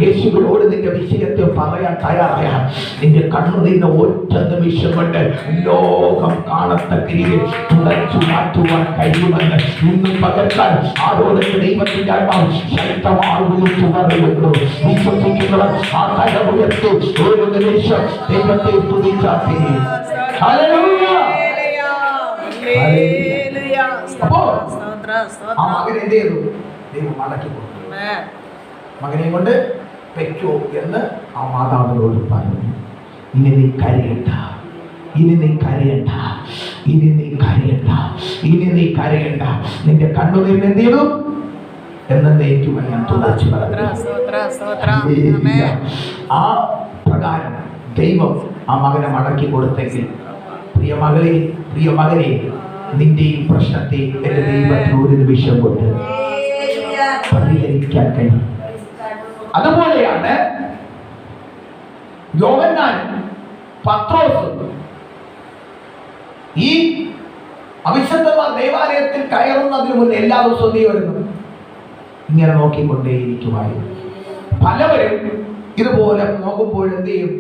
യേശുവിനോട് നിന്റെ വിഷയത്തെ പറയാൻ തയ്യാറായാണ്. നിന്റെ കണ്ണുനീരിനെ ഒറ്റ നിമിഷം കൊണ്ട് ലോകം കാണത്തക്ക രീതിയിൽ തുടച്ചു മാറ്റുവാൻ കഴിയുമെന്ന് ഇന്ന് പകർത്താൻ ആരോട് ദൈവത്തിന്റെ ആത്മാവ് ശക്തമായി വിളിച്ചു പറയുന്നു. വിശ്വസിക്കുന്നവർ ആ കരമുയർത്തി ഒരു നിമിഷം ദൈവത്തെ സ്തുതിച്ചാട്ടെ. അപ്പോൾ ആ മകൻ എന്ത് ചെയ്തു? ദൈവം മടക്കി കൊടുത്തു. മകനെ കൊണ്ട് പെറ്റോ എന്ന് ആ മാതാവിനോട് പറഞ്ഞു. ഇനി നീ കരയണ്ട, ഇനി നീ കരയണ്ട, ഇനി നീ കരയണ്ട, ഇനി നീ കരയണ്ട. നിന്റെ കണ്ണുനീരിന് എന്ത് ചെയ്തു എന്നേക്കുമായി ഞാൻ തുടച്ചു പറഞ്ഞു. ആ പ്രകാരം ദൈവം ആ മകനെ മടക്കി കൊടുത്തെങ്കിൽ പ്രിയ മകളെ, പ്രിയ മകനെ, നിന്റെ ഈ പ്രശ്നത്തെ എന്റെ ദൈവത്തിന് ഒരു നിമിഷം കൊണ്ട് പരിഹരിക്കാൻ കഴിയും. അതുപോലെയാണ് യോഹന്നാനും പത്രോസും ഈ അവിശുദ്ധന്മാർ ദേവാലയത്തിൽ കയറുന്നതിന് മുന്നേ എല്ലാ ദിവസവും നീ വരുന്നു ഇങ്ങനെ നോക്കിക്കൊണ്ടേയിരിക്കുമായിരുന്നു. പലവരും ഇതുപോലെ നോക്കുമ്പോൾ എന്ത് ചെയ്യും?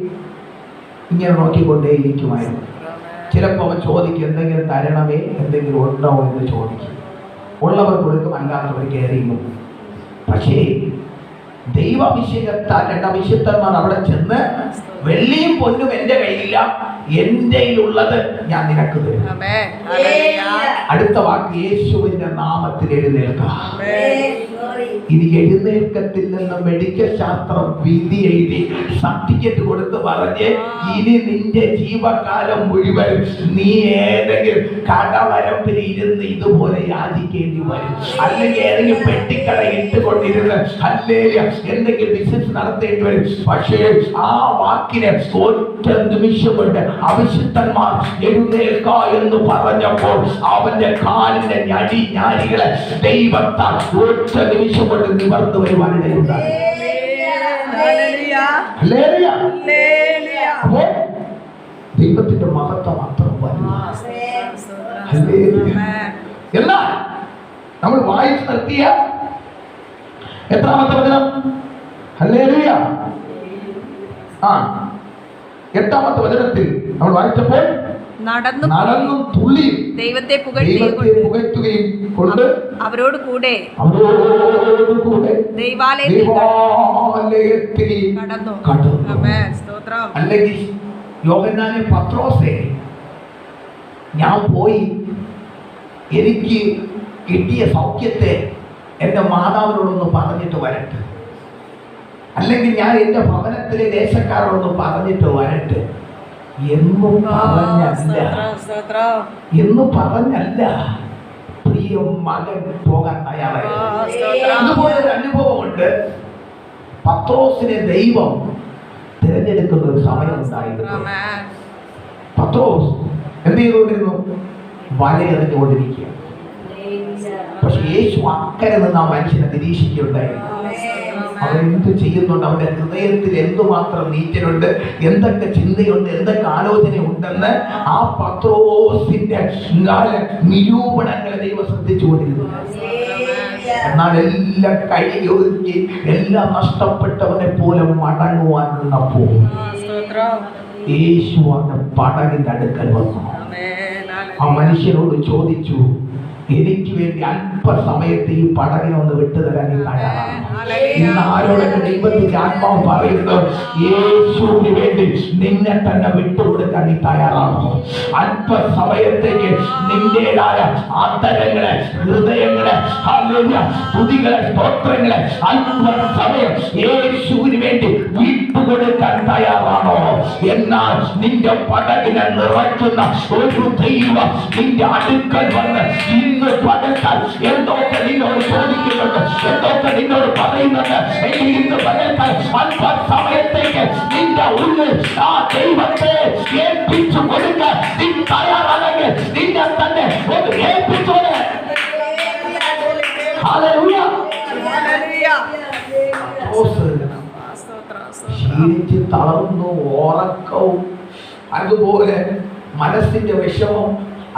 ഇങ്ങനെ നോക്കിക്കൊണ്ടേയിരിക്കുമായിരുന്നു. ചിലപ്പോൾ അവൻ ചോദിക്കും, എന്തെങ്കിലും തരണമേ, എന്തെങ്കിലും ഉണ്ടോ എന്ന് ചോദിക്കും. ഉള്ളവർ കൊടുക്കും, അല്ലാത്തവർ കയറിയും. പക്ഷേ ദൈവാഭിഷേകത്താൽ രണ്ട് അഭിഷിക്തന്മാർ അവിടെ ചെന്ന്, വെള്ളിയും പൊന്നും എന്റെ കയ്യിലില്ല, എന്റെ ഉള്ളത് ഞാൻ നിനക്ക് തരും. അടുത്ത വാക്ക്, യേശുവിന്റെ നാമത്തിൽ എഴുന്നേൽക്കാം. ഇനി എഴുന്നേൽക്കത്തിൽ നിന്ന് മെഡിക്കൽ ശാസ്ത്രം വിധി എഴുതി സർട്ടിഫിക്കറ്റ് കൊടുത്ത് പറഞ്ഞ് ഇനി നിന്റെ ജീവകാലം മുഴുവൻ നീ ഏതെങ്കിലും കടവരമ്പിൽ ഇരുന്ന് ഇതുപോലെ യാചിക്കേണ്ടി വരും. അല്ലെങ്കിൽ ഏതെങ്കിലും പെട്ടിക്കട ഇട്ടുകൊണ്ടിരുന്ന് ഹല്ലേലൂയ എന്തെങ്കിലും ബിസിനസ് നടത്തേണ്ടി വരും. പക്ഷേ ആ വാക്കിനെ ഒറ്റ നിമിഷം കൊണ്ട് അവിശുദ്ധന്മാർ എഴുന്നേൽക്ക എന്ന് പറഞ്ഞപ്പോൾ അവന്റെ കാലിന്റെ ഞാരികളെ ദൈവത്താൽ ഒറ്റ നിമിഷം കൊണ്ട് നിവർന്നു വരുവാനിടയുണ്ടായി. ദൈവത്തിന്റെ മഹത്വം മാത്രം എന്നാൽ നമ്മൾ വായിച്ചു നിർത്തിയ എത്രാമത്തെ വചനം? ഹല്ലേലൂയ. എട്ടാമത്തെ വചനത്തിൽ നമ്മൾ വായിച്ചപ്പോൾ നടന്നും തുള്ളിയും ദൈവത്തെ പുകഴ്ത്തുകയും കൊണ്ട് അവരോട് കൂടെ ദൈവാലയത്തിൽ കടന്നു. അല്ലെങ്കിൽ യോഹന്നാനെ, പത്രോസേ, ഞാൻ പോയി എനിക്ക് കിട്ടിയ സൗഖ്യത്തെ എന്റെ മാതാവിനോടൊന്ന് പറഞ്ഞിട്ട് വരട്ടെ. അല്ലെങ്കിൽ ഞാൻ എൻ്റെ ഭവനത്തിലെ ദേശക്കാരോടൊന്ന് പറഞ്ഞിട്ട് വരട്ടെ എന്ന് പറഞ്ഞല്ല പ്രിയ മകൻ പോകാൻ തയ്യാറായി. ഇതുപോലൊരു അനുഭവമുണ്ട്. പത്രോസിനെ ദൈവം തിരഞ്ഞെടുക്കുന്ന ഒരു സമയം ഉണ്ടായിരുന്നു. പത്രോസ് എന്ത് ചെയ്തുകൊണ്ടിരുന്നു? വലയെറിഞ്ഞുകൊണ്ടിരിക്കുക. പക്ഷെ യേശു അക്കരെ നിന്ന് ആ മനുഷ്യനെ നിരീക്ഷിക്കുകയുണ്ടായിരുന്നു. അവൻ എന്ത് ചെയ്യുന്നുണ്ട്, അവന്റെ ഹൃദയത്തിൽ എന്തുമാത്രം നീറ്റലുണ്ട്, എന്തൊക്കെ ചിന്തയുണ്ട്, എന്തൊക്കെ ആലോചന ഉണ്ടെന്ന് ആ പത്രോസിന്റെ നിരൂപണങ്ങളെ ദൈവം ശ്രദ്ധിച്ചുകൊണ്ടിരുന്നു. എന്നാൽ എല്ലാം കൈയൊതുക്കി എല്ലാം നഷ്ടപ്പെട്ടവനെ പോലെ മടങ്ങുവാൻ നിന്നപ്പോൾ യേശു അവന്റെ പടകിന്റെ അടുക്കൽ വന്നു. ആ മനുഷ്യനോട് ചോദിച്ചു, എനിക്ക് വേണ്ടി അല്പസമയത്ത് ഈ പടകിനെ ഒന്ന് വിട്ടുതരാൻ നീ തയ്യാറാണ്? ഇന്ന് ആരോടൊക്കെ ദൈവത്തിന്റെ ആത്മാവ് പറയുന്നു, യേശുവിന് വേണ്ടി നിന്നെ തന്നെ വിട്ടുകൊടുക്കാൻ നീ തയ്യാറാണോ? അല്പസമയത്തേക്ക് നിന്റേതായ ആദരങ്ങളെ, ഹൃദയങ്ങളെ, സ്തുതികളെ, സ്തോത്രങ്ങളെ അല്പസമയം യേശുവിന് വേണ്ടി വിട്ടുകൊടുക്കാൻ തയ്യാറാണോ? എന്നാൽ നിന്റെ പടകിനെ നിറയ്ക്കുന്ന ഒരു ദൈവം നിന്റെ അടുക്കൽ വന്ന് പകൽക്കാൽ എന്തൊക്കെ നിന്നോട് ചോദിക്കുന്നുണ്ട്, എന്തൊക്കെ നിന്നോട് പറയുന്നുണ്ട്. എങ്കിൽ ഇന്ന് പകൽക്കാൽ അല്പസമയത്തേക്ക് നിന്റെ ഉള്ളിൽ ആ ദൈവത്തെ ഏൽപ്പിച്ചു കൊടുക്കാൻ നീ തയ്യാറാണെങ്കിൽ നിന്നെ തന്നെ ഒന്ന് ഏൽപ്പിച്ചോളെ. ക്ഷീണിച്ച് തളർന്നു, ഉറക്കവും അതുപോലെ മനസ്സിന്റെ വിഷമം,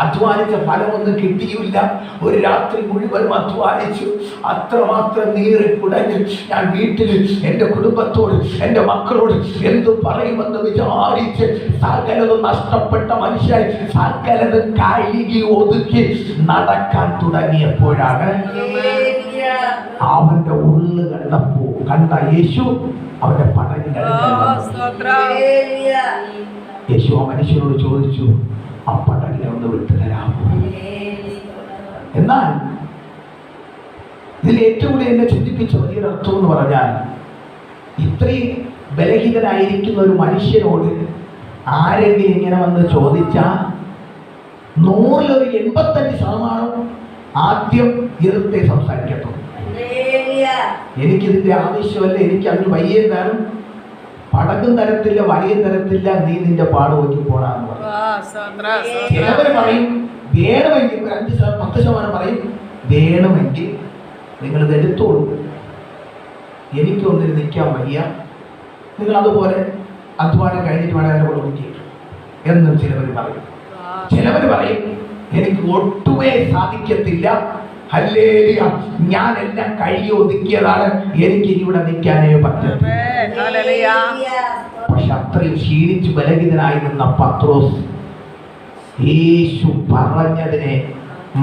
അധ്വാനിച്ച ഫലമൊന്നും കിട്ടിയില്ല. ഒരു രാത്രി മുഴുവൻ അധ്വാനിച്ചു, അത്രമാത്രം നീറിക്കുടഞ്ഞു. ഞാൻ വീട്ടിൽ എൻ്റെ കുടുംബത്തോട്, എൻ്റെ മക്കളോട് എന്തു പറയുമെന്ന് വിചാരിച്ച് സകലതും നഷ്ടപ്പെട്ട മനുഷ്യൻ സകലതും കഴുകി ഒതുക്കി നടക്കാൻ തുടങ്ങിയപ്പോഴാണ് അവന്റെ ഉള്ളു കണ്ട യേശു അവന്റെ പടകിന്റെ അടുക്കൽ. യേശു ആ മനുഷ്യനോട് ചോദിച്ചു, ആ പടകിനെ ഒന്ന് വിട്ടുതരാമോ? എന്നാൽ ഇതിൽ ഏറ്റവും കൂടുതൽ എന്നെ ചിന്തിപ്പിച്ച വലിയൊരു അർത്ഥം എന്ന് പറഞ്ഞാൽ, ഇത്രയും ബലഹീനനായിരിക്കുന്ന ഒരു മനുഷ്യനോട് ആരെങ്കിലും ഇങ്ങനെ വന്ന് ചോദിച്ചാൽ 100-ൽ 85% ആദ്യം എതിർത്തേ സംസാരിക്കത്തുള്ളൂ. എനിക്കിതിന്റെ ആവശ്യമല്ല, എനിക്ക് അതിന് വയ്യ, തരും പടകും തരത്തില്ല, വലയും തരത്തില്ല, നീ നിന്റെ പാട് നോക്കി പോടാന്ന് പറയും. ചിലവർ പറയും വേണമെങ്കിൽ 5-10% പറയും വേണമെങ്കിൽ നിങ്ങളിത് എടുത്തോളൂ, എനിക്കൊന്നിന് നിൽക്കാൻ വയ്യ, നിങ്ങൾ അതുപോലെ അധ്വാനം കഴിഞ്ഞിട്ട് വേണം അതിനെ കൊടുക്കുക എന്നും ചിലവർ പറയും. ചിലവർ പറയും എനിക്ക് ഒട്ടുമേ സാധിക്കത്തില്ല, ഹല്ലേലൂയ, ഞാൻ എല്ലാം കഴുകി ഒതുക്കിയതാണ്, എനിക്ക് ഇവിടെ നിൽക്കാനേ പറ്റത്തില്ല. പക്ഷെ അത്രയും ക്ഷീണിച്ചു ബലഹീനനായി നിന്ന പത്രോസ് യേശു പറഞ്ഞതിനെ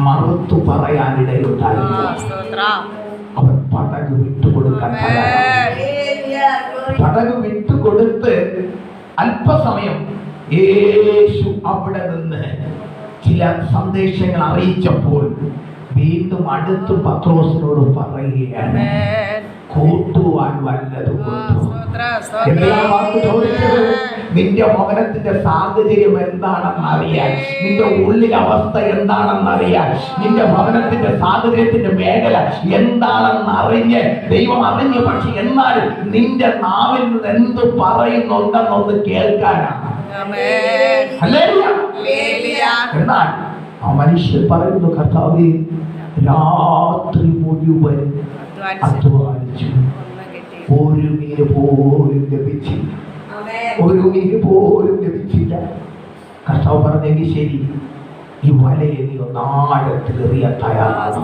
മറുത്തു പറയാനിടയുണ്ടായില്ല. അവൻ പടക് വിട്ടുകൊടുക്കാൻ, പടക് വിട്ടുകൊടുത്ത് അല്പസമയം യേശു അവിടെ നിന്ന് ചില സന്ദേശങ്ങൾ അറിയിച്ചപ്പോൾ വീണ്ടും അടുത്ത് പത്രോസിനോട് പറയുകയാണ്, കൂട്ടുവാൻ വല്ലതും ചോദിച്ചത് നിന്റെ ഭവനത്തിന്റെ സാഹചര്യം എന്താണെന്ന് അറിയാൻ, നിന്റെ ഉള്ളിലെ അവസ്ഥ എന്താണെന്ന് അറിയാൻ, നിന്റെ ഭവനത്തിന്റെ സാഹചര്യത്തിന്റെ മേഖല എന്താണെന്ന് അറിഞ്ഞ് ദൈവം അറിഞ്ഞു. പക്ഷെ എന്നാലും നിന്റെ നാവിൽ നിന്ന് എന്ത് പറയുന്നുണ്ടെന്നൊന്ന് കേൾക്കാനാണ്. എന്നാൽ ആ മനുഷ്യൻ പറയുന്നു, കർത്താവേ, രാത്രി മുഴുവൻ അധ്വാനിച്ചു, ഒരു മീന് പോലും ലഭിച്ചില്ല, ഒരു മീന് പോലും ലഭിച്ചില്ല. കർത്താവ് പറഞ്ഞെങ്കിൽ ശരി, ഈ വലയെ നീ ഒന്നാഴത്തിൽ എറിയാൻ തയ്യാറാണ്.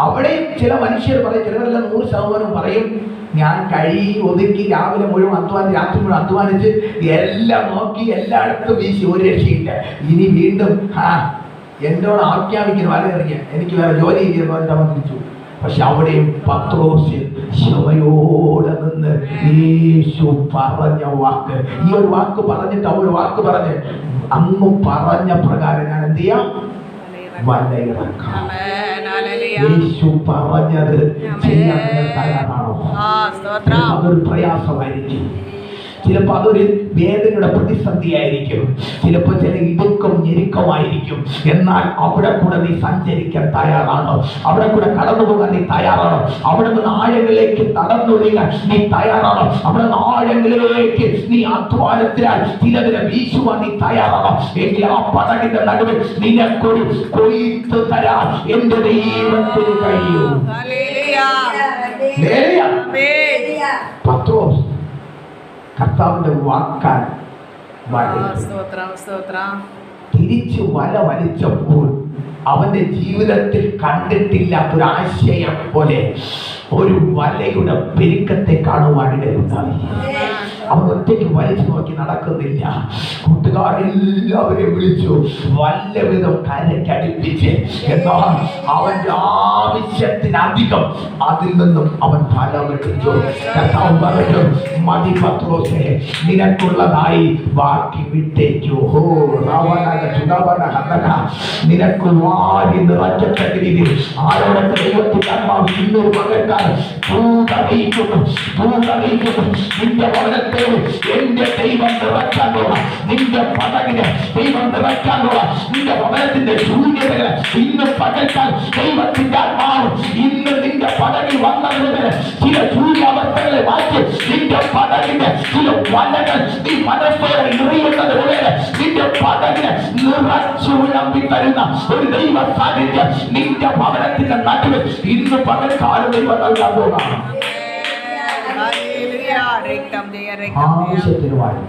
അവിടെ ചില മനുഷ്യർ പറയും, ചിലവരെല്ലാം 100% പറയും, ഞാൻ കഴുകി ഒതുക്കി രാവിലെ മുഴുവൻ അധ്വാനിച്ച് രാത്രി മുഴുവൻ അധ്വാനിച്ച് എല്ലാം നോക്കി എല്ലായിടത്തും വീശി, ഒരു രക്ഷയില്ല, ഇനി വീണ്ടും എന്നോട് ആജ്ഞാപിക്കുന്നു വല എറിയാൻ, എനിക്ക് വേറെ ജോലി തിരിച്ചു. പക്ഷെ അവിടെയും പത്രോസ് ക്ഷമയോടെ നിന്ന് യേശു പറഞ്ഞ വാക്ക്, ഈ ഒരു വാക്ക് പറഞ്ഞിട്ട് ഒരു വാക്ക് പറഞ്ഞ് അങ്ങ് പറഞ്ഞ പ്രകാരം ഞാൻ എന്ത് ചെയ്യാം, വലയിറക്കാം. യേശു പറഞ്ഞത് ചെയ്യാൻ നിങ്ങൾ തയ്യാറാണോ? അതൊരു പ്രയാസമായിരിക്കും, ചിലപ്പോൾ അതൊരു വേദനയുടെ പ്രതിസന്ധിയായിരിക്കും, ചിലപ്പോൾ ചില ഇടുക്കം ഞെരുക്കമായിരിക്കും. എന്നാൽ അവിടെ കൂടെ നീ സഞ്ചരിക്കാൻ തയ്യാറാണോ? അവിടെ കൂടെ കടന്നു പോകാൻ നീ തയ്യാറാണോ? അവിടെ നിന്ന് ആഴങ്ങളിലേക്ക് നടന്നൊഴുകാൻ നീ തയ്യാറാണോ? അവിടെ നിന്ന് ആഴങ്ങളിലേക്ക് നീ അധ്വാനത്തിനാൽ ചിലതിനെ വീശുവാൻ നീ തയ്യാറാണോ? എങ്കിൽ ആ പടകിന്റെ നടുവിൽ നിനക്കൊരു കൊയ്ത്ത് തരാൻ എന്റെ ദൈവത്തിന് കഴിയും. പത്രോസ് കർത്താവിന്റെ വാക്കാൻ തിരിച്ചു വല വലിച്ചപ്പോൾ അവന്റെ ജീവിതത്തിൽ കണ്ടിട്ടില്ലാത്തൊരാശയം പോലെ ഒരു വലയുടെ പെരുക്കത്തെ കാണുവാനിടയുണ്ടായി. അവൻ ഒറ്റയ്ക്ക് വലിച്ചു നോക്കി നടക്കുന്നില്ല. കൂട്ടുകാരെല്ലാവരെയും വിളിച്ചു വല്ലവിധം കരയ്ക്കടുപ്പിച്ച്, എന്നാൽ അവന്റെ ആവശ്യത്തിനധികം അതിൽ നിന്നും അവൻ ഫലമെടുത്തു. കർത്താവ് പറഞ്ഞു, മതി പത്രോസേ, നിനക്കുള്ളതായി ബാക്കി വിട്ടേക്കു. നിനക്ക് വാരി നിറയ്ക്കത്തക്ക രീതിയിൽ ആരോടൊക്കെ ദൈവത്തിന്റെ ആത്മാവ് ഇന്നൊരു പകർക്കാൻ നിന്റെ ഭവനത്തെ എന്റെ ദൈവം നിറയ്ക്കാനുള്ള, നിന്റെ പടകിന് ദൈവം നിറയ്ക്കാനുള്ള, നിന്റെ ഭവനത്തിന്റെ ശൂന്യതകളെ ഇന്ന് പകർക്കാൻ ദൈവത്തിന്റെ ആത്മാവ് ഇന്ന് നിന്റെ പടകിൽ വന്നതിന് ചില ശൂന്യാവസ്ഥകളെ മാറ്റി നിന്റെ പടകിന് ചില വലകൾ നീ മനസ്സോടെ എറിയുന്നത് പോലെ നിന്റെ പടകിന് നിറച്ചു വിളമ്പി തരുന്ന ഒരു ദൈവ സാന്നിധ്യം നിന്റെ ഭവനത്തിന്റെ നടുവിൽ ഇന്ന് പകർക്കാനും ദൈവം നൽകാൻ പോകാം. ആവശ്യത്തിന് വായി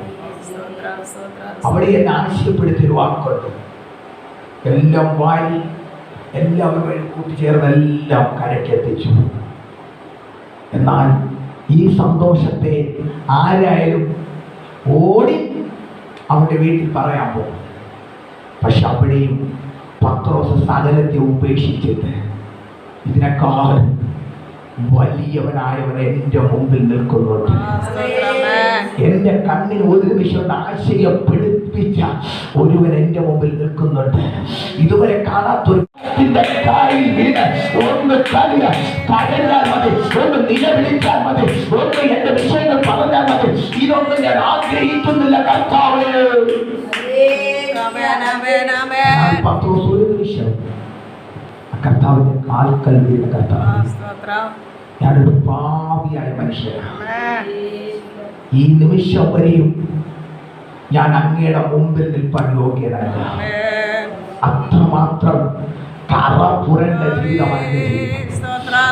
അവിടെ എന്നെ ആവശ്യപ്പെടുത്തിയൊരു വാക്കുണ്ട്. എല്ലാം വാരി എല്ലാവരും കൂട്ടിച്ചേർന്ന് എല്ലാം കരക്കെത്തിച്ചു. എന്നാൽ ഈ സന്തോഷത്തെ ആരായാലും ഓടി അവന്റെ വീട്ടിൽ പറയാൻ പോകും. പക്ഷെ അവിടെയും പത്രോസ് സകലത്തെ ഉപേക്ഷിച്ചിട്ട് ഇതിനേക്കാൾ വലിയവനായവൻ എന്റെ മുമ്പിൽ നിൽക്കുന്നുണ്ട്. എന്റെ കണ്ണിന് ഒരു നിമിഷം ആശയപ്പെടുപ്പിച്ച ഒരുവൻ എന്റെ മുമ്പിൽ നിൽക്കുന്നുണ്ട്. ഇതുവരെ കാണാത്തൊരു ഒന്ന് കരഞ്ഞാൽ മതി, ഒന്ന് നിലവിളിച്ചാൽ മതി, ഒന്ന് എന്റെ വിഷയങ്ങൾ പറഞ്ഞാൽ മതി. ഇതൊന്നും ഞാൻ ആഗ്രഹിക്കുന്നില്ല കർത്താവേ. പത്രോസ് ഒരു നിമിഷം കർത്താവിന്റെ കാൽക്കൽ വീണ കർത്താവ്, ഞാനൊരു പാപിയായ മനുഷ്യനാണ്. ഈ നിമിഷം വരെയും ഞാൻ അങ്ങയുടെ മുമ്പിൽ നിൽപ്പാൻ യോഗ്യനല്ല. അത്രമാത്രം കറ പുരണ്ട ജീവിതമാണ്.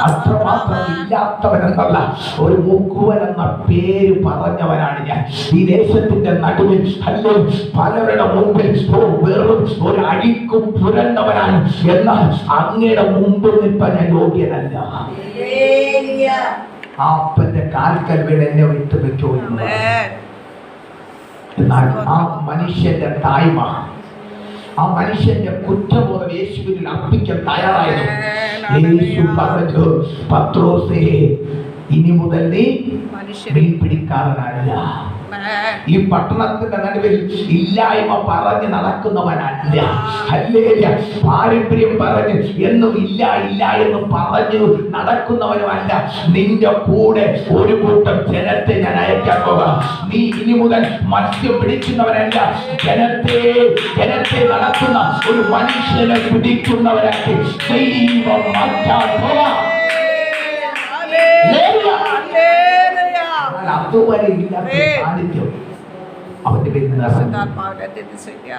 അത്രമാത്രം ഇല്ലാത്തവനെന്നുള്ള ഒരു മുക്കുവൻ എന്ന പേര് പറഞ്ഞവനാണ് ഞാൻ. ഈ ദേശത്തിന്റെ നടുവിൽ അല്ലോ പലരുടെ മുമ്പിൽ വെറും ഒരു അഴിക്കും പുരണ്ടവനാണ്. എന്നാൽ അങ്ങയുടെ മുമ്പിൽ നിൽപ്പാൻ ഞാൻ യോഗ്യനല്ല. ആ അപ്പന്റെ കാൽക്കൽ വീട് എന്നെ വിട്ടു വെച്ചോ. എന്നാൽ ആ മനുഷ്യന്റെ തായ്മ, ആ മനുഷ്യന്റെ കുറ്റബോധം യേശുവിൽ അർപ്പിക്കാൻ തയ്യാറായിരുന്നു. യേശു പറഞ്ഞു, പത്രോസേ, ഇനി മുതൽ നീ മീൻ പിടിക്കാരനല്ല. ഈ പട്ടണത്തിന്റെ നടുവിൽ ഇല്ലായ്മ പറഞ്ഞ് നടക്കുന്നവനല്ല. ഹല്ലേലൂയ. പാരമ്പര്യം പറഞ്ഞ് എന്നും ഇല്ല ഇല്ല എന്ന് പറഞ്ഞു നടക്കുന്നവനുമല്ല. നിന്റെ കൂടെ ഒരു കൂട്ടം ജനത്തെ ഞാൻ അയക്കാൻ പോകാം. നീ ഇനി മുതൽ മത്സ്യം പിടിക്കുന്നവനല്ല, ജനത്തെ നടത്തുന്ന ഒരു മനുഷ്യനെ പിടിക്കുന്നവരാക്കി ദൈവം മാറ്റാൻ പോകാം. അതുവരെ ഇല്ലാത്ത സാന്നിധ്യം അവന്റെ പേരിൽ.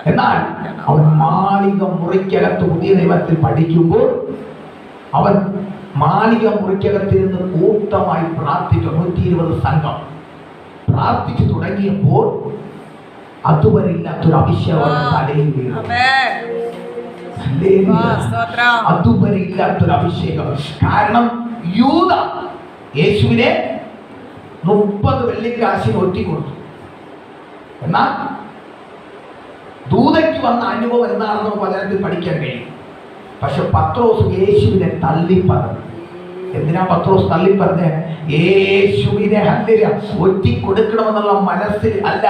എന്നാൽ അവൻ മാളിക മുറിക്കകത്ത് പുതിയ നിയമത്തിൽ പഠിക്കുമ്പോൾ അവൻ മാളിക മുറിക്കകത്തിരുന്ന് കൂട്ടമായി പ്രാർത്ഥിച്ചു. 120 സംഘം പ്രാർത്ഥിച്ചു തുടങ്ങിയപ്പോൾ അതുവരെ ഇല്ലാത്തൊരു അഭിഷേകം തലയിൽ വീണു. അതുവരെ ഇല്ലാത്തൊരു അഭിഷേകം. കാരണം യൂദ യേശുവിനെ 30 വെള്ളിക്കാശിന് ഒറ്റി കൊടുത്തു. എന്നാൽ ദൂതയ്ക്ക് വന്ന അനുഭവം എന്താണെന്ന് വചനത്തിൽ പഠിക്കാൻ കഴിയും. പക്ഷെ പത്രോസ് യേശുവിനെ തള്ളി പറഞ്ഞു. എന്തിനാ പത്രോസ് തള്ളി പറഞ്ഞ്? യേശുവിനെ ഹല്ലേലൂയ ഒറ്റി കൊടുക്കണമെന്നുള്ള മനസ്സിൽ അല്ല,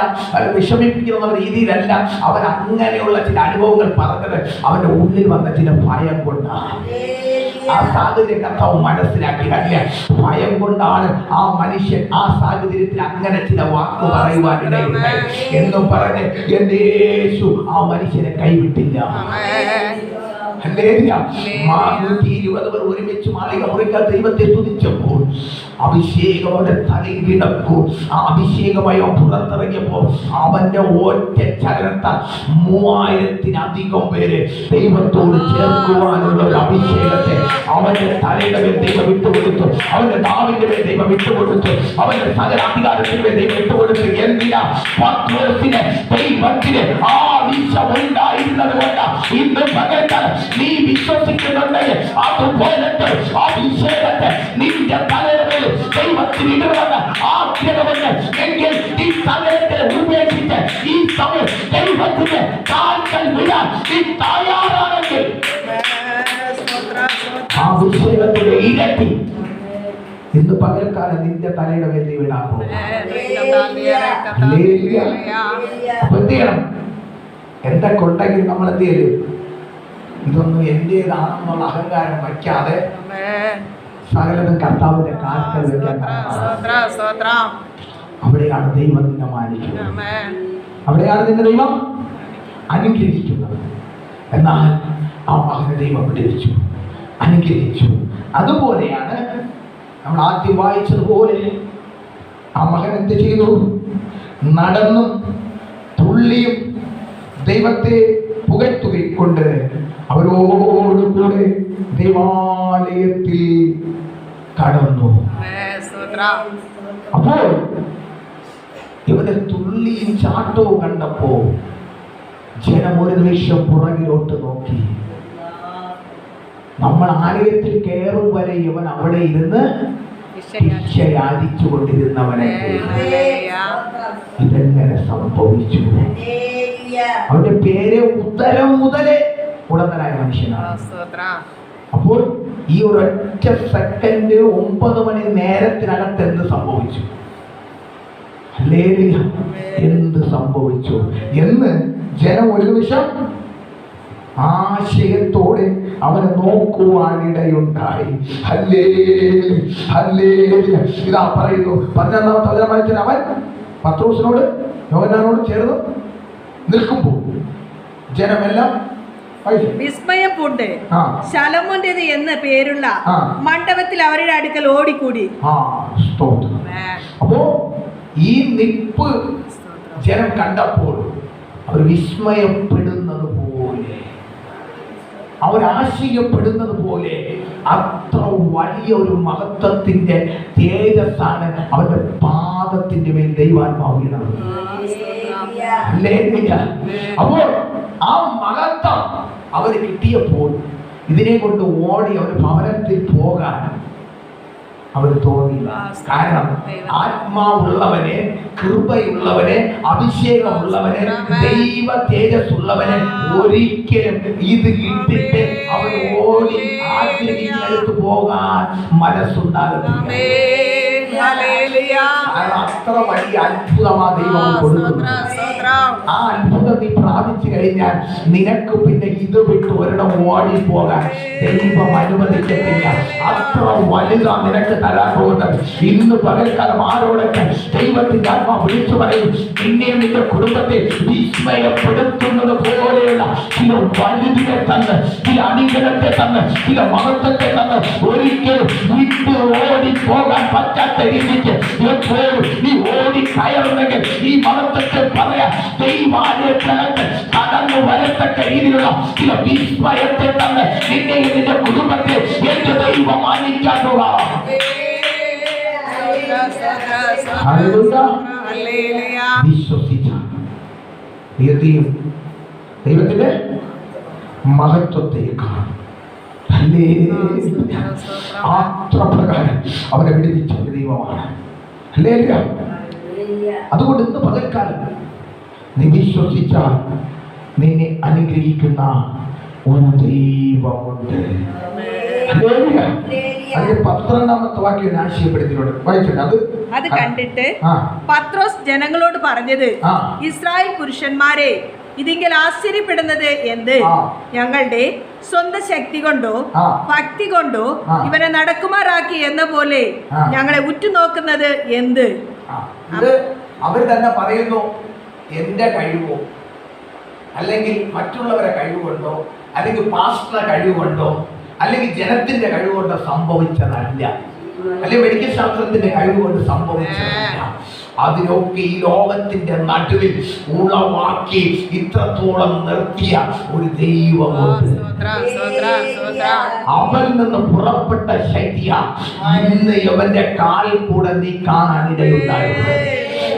വിഷമിപ്പിക്കണമെന്നുള്ള രീതിയിലല്ല അവൻ അങ്ങനെയുള്ള ചില അനുഭവങ്ങൾ പറഞ്ഞത്. അവന്റെ ഉള്ളിൽ വന്ന ചില ഭയം കൊണ്ടാണ്. ആ സാഹചര്യം കർത്താവ് മനസ്സിലാക്കി. അല്ല, ഭയം കൊണ്ടാണ് ആ മനുഷ്യൻ ആ സാഹചര്യത്തിൽ അങ്ങനെ ചില വാക്ക് പറയുവാനിടയുണ്ടായി എന്നും പറഞ്ഞ് എന്റെ യേശു ആ മനുഷ്യനെ കൈവിട്ടില്ല. ഹല്ലേലൂയ. 120 പേർ ഒരുമിച്ച് മാളിക മുറിക്കാൻ ദൈവത്തെ സ്തുതിച്ചപ്പോൾ അഭിഷേകം അവന്റെ തലയിൽ വീണപ്പോൾ ആ അഭിഷേകമയം പുറത്തിറങ്ങിയപ്പോൾ അവന്റെ ഒറ്റ ചലനത്താൽ 3000-ലധികം പേര് ദൈവത്തോട് ചേർക്കുവാനുള്ള ഒരു അഭിഷേകത്തെ അവന്റെ തലയുടെ മേൽ ദൈവം വിട്ടുകൊടുത്തു. അവന്റെ നാവിന്റെ മേൽ ദൈവം വിട്ടുകൊടുത്തു. അവന്റെ സകല അധികാരത്തിന് മേൽ ദൈവം വിട്ടുകൊടുത്തു. എന്തിനാ? പത്രോസിന് ദൈവത്തിന് ആവശ്യമുണ്ടായിരുന്നത് കൊണ്ട്. ഇന്ന് പകൽക്കാലം നീ വിശ്വസിക്കുന്നുണ്ടെങ്കിൽ അതുപോലത്തെ അഭിഷേകത്തെ നിന്റെ തലയിൽ ദൈവത്തിന് ഇടുമെന്ന് ആഗ്രഹമുണ്ട് എങ്കിൽ ഈ സമയത്തെ ഉപേക്ഷിച്ച് ഈ സമയം ദൈവത്തിന്റെ കാൽക്കൽ വിടാൻ നീ തയ്യാറാണെങ്കിൽ ആ അഭിഷേകത്തിന്റെ ഇരട്ടി ഇന്ന് പകൽക്കാലം നിന്റെ തലയുടെ മേൽ നീ വിടാൻ പോകും. എന്തൊക്കെ ഉണ്ടെങ്കിൽ നമ്മൾ എന്ത് ചെയ്യും? ഇതൊന്നും എന്റേതാണെന്നുള്ള അഹങ്കാരം വയ്ക്കാതെ സകലതും കർത്താവിന്റെ കാൽക്കൽ വെക്കാൻ. അവിടെയാണ് ദൈവം നിന്നെ മാനിക്കുന്നത്. അവിടെയാണ് നിന്റെ ദൈവം അനുഗ്രഹിക്കുന്നത്. എന്നാൽ ആ മകനെ ദൈവം വിടുവിച്ചു, അനുഗ്രഹിച്ചു. അതുപോലെയാണ് നമ്മൾ ആദ്യം വായിച്ചതുപോലെ ആ മകൻ എന്ത് ചെയ്തു? നടന്നും തുള്ളിയും ദൈവത്തെ പുകഴ്ത്തുകൊണ്ട് അവരോടുകൂടെ ദേവാലയത്തിൽ കടന്നു. അപ്പോൾ ഇവന്റെ തുള്ളിയും ചാട്ടവും കണ്ടപ്പോ ജനം ഒരു നിമിഷം പുറകിലോട്ട് നോക്കി. നമ്മൾ ആലയത്തിൽ കയറും വരെ ഇവൻ അവിടെ ഇരുന്ന് ഭിക്ഷയാചിച്ചു കൊണ്ടിരുന്നവനെ ഇതെങ്ങനെ സംഭവിച്ചു? അവന്റെ പേര് ഉത്തരം മുതലേ ഉടന്തനായ മനുഷ്യനാണ്. അപ്പോൾ ഈ ഒരൊറ്റ സെക്കൻഡ് 9 മണി നേരത്തിനകത്ത് എന്ത് സംഭവിച്ചു? ഹല്ലേലൂയ. എന്ത് സംഭവിച്ചു എന്ന് ജനം ഒരു നിമിഷം ആശയത്തോടെ അവനെ നോക്കുവാനിടയുണ്ടായി. Hallelujah, hallelujah. ഇതാ പറയുന്നു 11-ാമത്തെ വചനത്തിൽ അവൻ പത്രോസിനോട് യോഹന്നാനോട് ചേർന്ന് നിൽക്കുമ്പോൾ ജനമെല്ലാം വിസ്മയപ്പെട്ട് ശലോമോന്റേത് എന്ന പേരുള്ള മണ്ഡപത്തിൽ അവരുടെ അടുക്കൽ ഓടിക്കൂടി. അപ്പോ ഈ നിപ്പ് ജനം കണ്ടപ്പോൾ അവർ വിസ്മയപ്പെടുന്നത് പോലെ, അവരാശയപ്പെടുന്നത് പോലെ അത്ര വലിയ ഒരു മഹത്വത്തിന്റെ തേജസ്സാണ് അവരുടെ പാദത്തിന്റെ മേൽ ദൈവാത്മാവ് വീണത്. അപ്പോൾ ആ മഹത്വം അവര് കിട്ടിയപ്പോൾ ഇതിനെ കൊണ്ട് ഓടി അവർ ഭവനത്തിൽ പോകാൻ അവർ തോന്നിയില്ല. കാരണം ആത്മാവുള്ളവനെ, കൃപയുള്ളവനെ, അഭിഷേകമുള്ളവനെ, ദൈവ തേജസ്സുള്ളവനെ ഒരിക്കലും ഇത് ഇട്ടിട്ട് അവൻ ഓടി ആഗ്രഹിച്ചെടുത്ത് പോകാൻ മനസ്സുണ്ടാകത്തില്ല. അത്ര വലിയ അത്ഭുതമാ ദൈവം കൊടുക്കുന്നു. ആ അത്ഭുതം നീ പ്രാപിച്ചു കഴിഞ്ഞാൽ നിനക്ക് പിന്നെ ഇത് വിട്ട് ഒരിടം ഓടിപ്പോകാൻ ദൈവം അനുവദിക്കത്തില്ല. അത്ര വലുതാ നിനക്ക് തരാൻ പോകുന്നത്. ഇന്ന് പകൽക്കാലം ആരോടൊക്കെ ദൈവത്തിന്റെ ആത്മാ വിളിച്ചു പറയും, നിന്നെ നിന്റെ കുടുംബത്തെ വിസ്മയപ്പെടുത്തുന്നത് പോലെയുള്ള ചില വലുതിനെ തന്ന്, ചില അനുഗ്രഹത്തെ തന്ന്, ചില മഹത്വത്തെ തന്ന് ഒരിക്കലും വിട്ട് ഓടിപ്പോകാൻ പറ്റാത്ത രീതിക്ക് എപ്പോഴും നീ ഓടി കയറുന്നെങ്കിൽ ഈ മഹത്വത്തെ പറയാൻ ദൈവാലയത്തിനകത്ത് കടന്നു വരത്തക്ക രീതിയിലുള്ള ചില വിസ്മയത്തെ തന്ന് നിന്നെ നിന്റെ കുടുംബത്തെ എന്റെ ദൈവം മാനിക്കാനുള്ള വിശ്വസിച്ച ദൈവത്തിന്റെ മഹത്വത്തെ കാണും. അത്ര പ്രകാരം അവനെ വിടുവിച്ച ദൈവമാണ്. അതുകൊണ്ട് ഇന്ന് പകൽക്കാലം നീ വിശ്വസിച്ചാൽ നിന്നെ അനുഗ്രഹിക്കുന്ന ഒരു ദൈവമുണ്ട്. അതിന്റെ 12-ാമത്തെ വാക്യം ആശയപ്പെടുത്തിയിട്ടുണ്ട്. വായിച്ചിട്ട് അത് കണ്ടിട്ട് പത്രോസ് ജനങ്ങളോട് പറഞ്ഞത്, ഇസ്രായേൽ പുരുഷന്മാരെ, ഇതിങ്കിൽ ആശ്ചര്യപ്പെടുന്നത് എന്ത്? ഞങ്ങളുടെ സ്വന്തം ശക്തി കൊണ്ടോ ഭക്തി കൊണ്ടോ ഇവനെ നടക്കുമാറാക്കി എന്ന പോലെ ഞങ്ങളെ ഉറ്റുനോക്കുന്നത് എന്ത്? അവർ തന്നെ പറയുന്നു, എന്റെ കഴിവോ അല്ലെങ്കിൽ മറ്റുള്ളവരെ കഴിവുകൊണ്ടോ അല്ലെങ്കിൽ പാസ്റ്ററുടെ കഴിവുകൊണ്ടോ അല്ലെങ്കിൽ ജനത്തിന്റെ കഴിവുകൊണ്ടോ സംഭവിച്ചതല്ല, അല്ലെങ്കിൽ മെഡിക്കൽ ശാസ്ത്രത്തിന്റെ കഴിവുകൊണ്ട് സംഭവിച്ചതല്ല. അതിനൊക്കെ ഈ ലോകത്തിന്റെ നടുവിൽ ഉളവാക്കി ഇത്രത്തോളം നിർത്തിയ ഒരു ദൈവമുണ്ട്. അവൻ നിന്ന് പുറപ്പെട്ട ശക്തിയ ഇന്ന് ഇവന്റെ കാലിൽ കൂടെ നീ കാണാനിടയുണ്ടായിരുന്നു,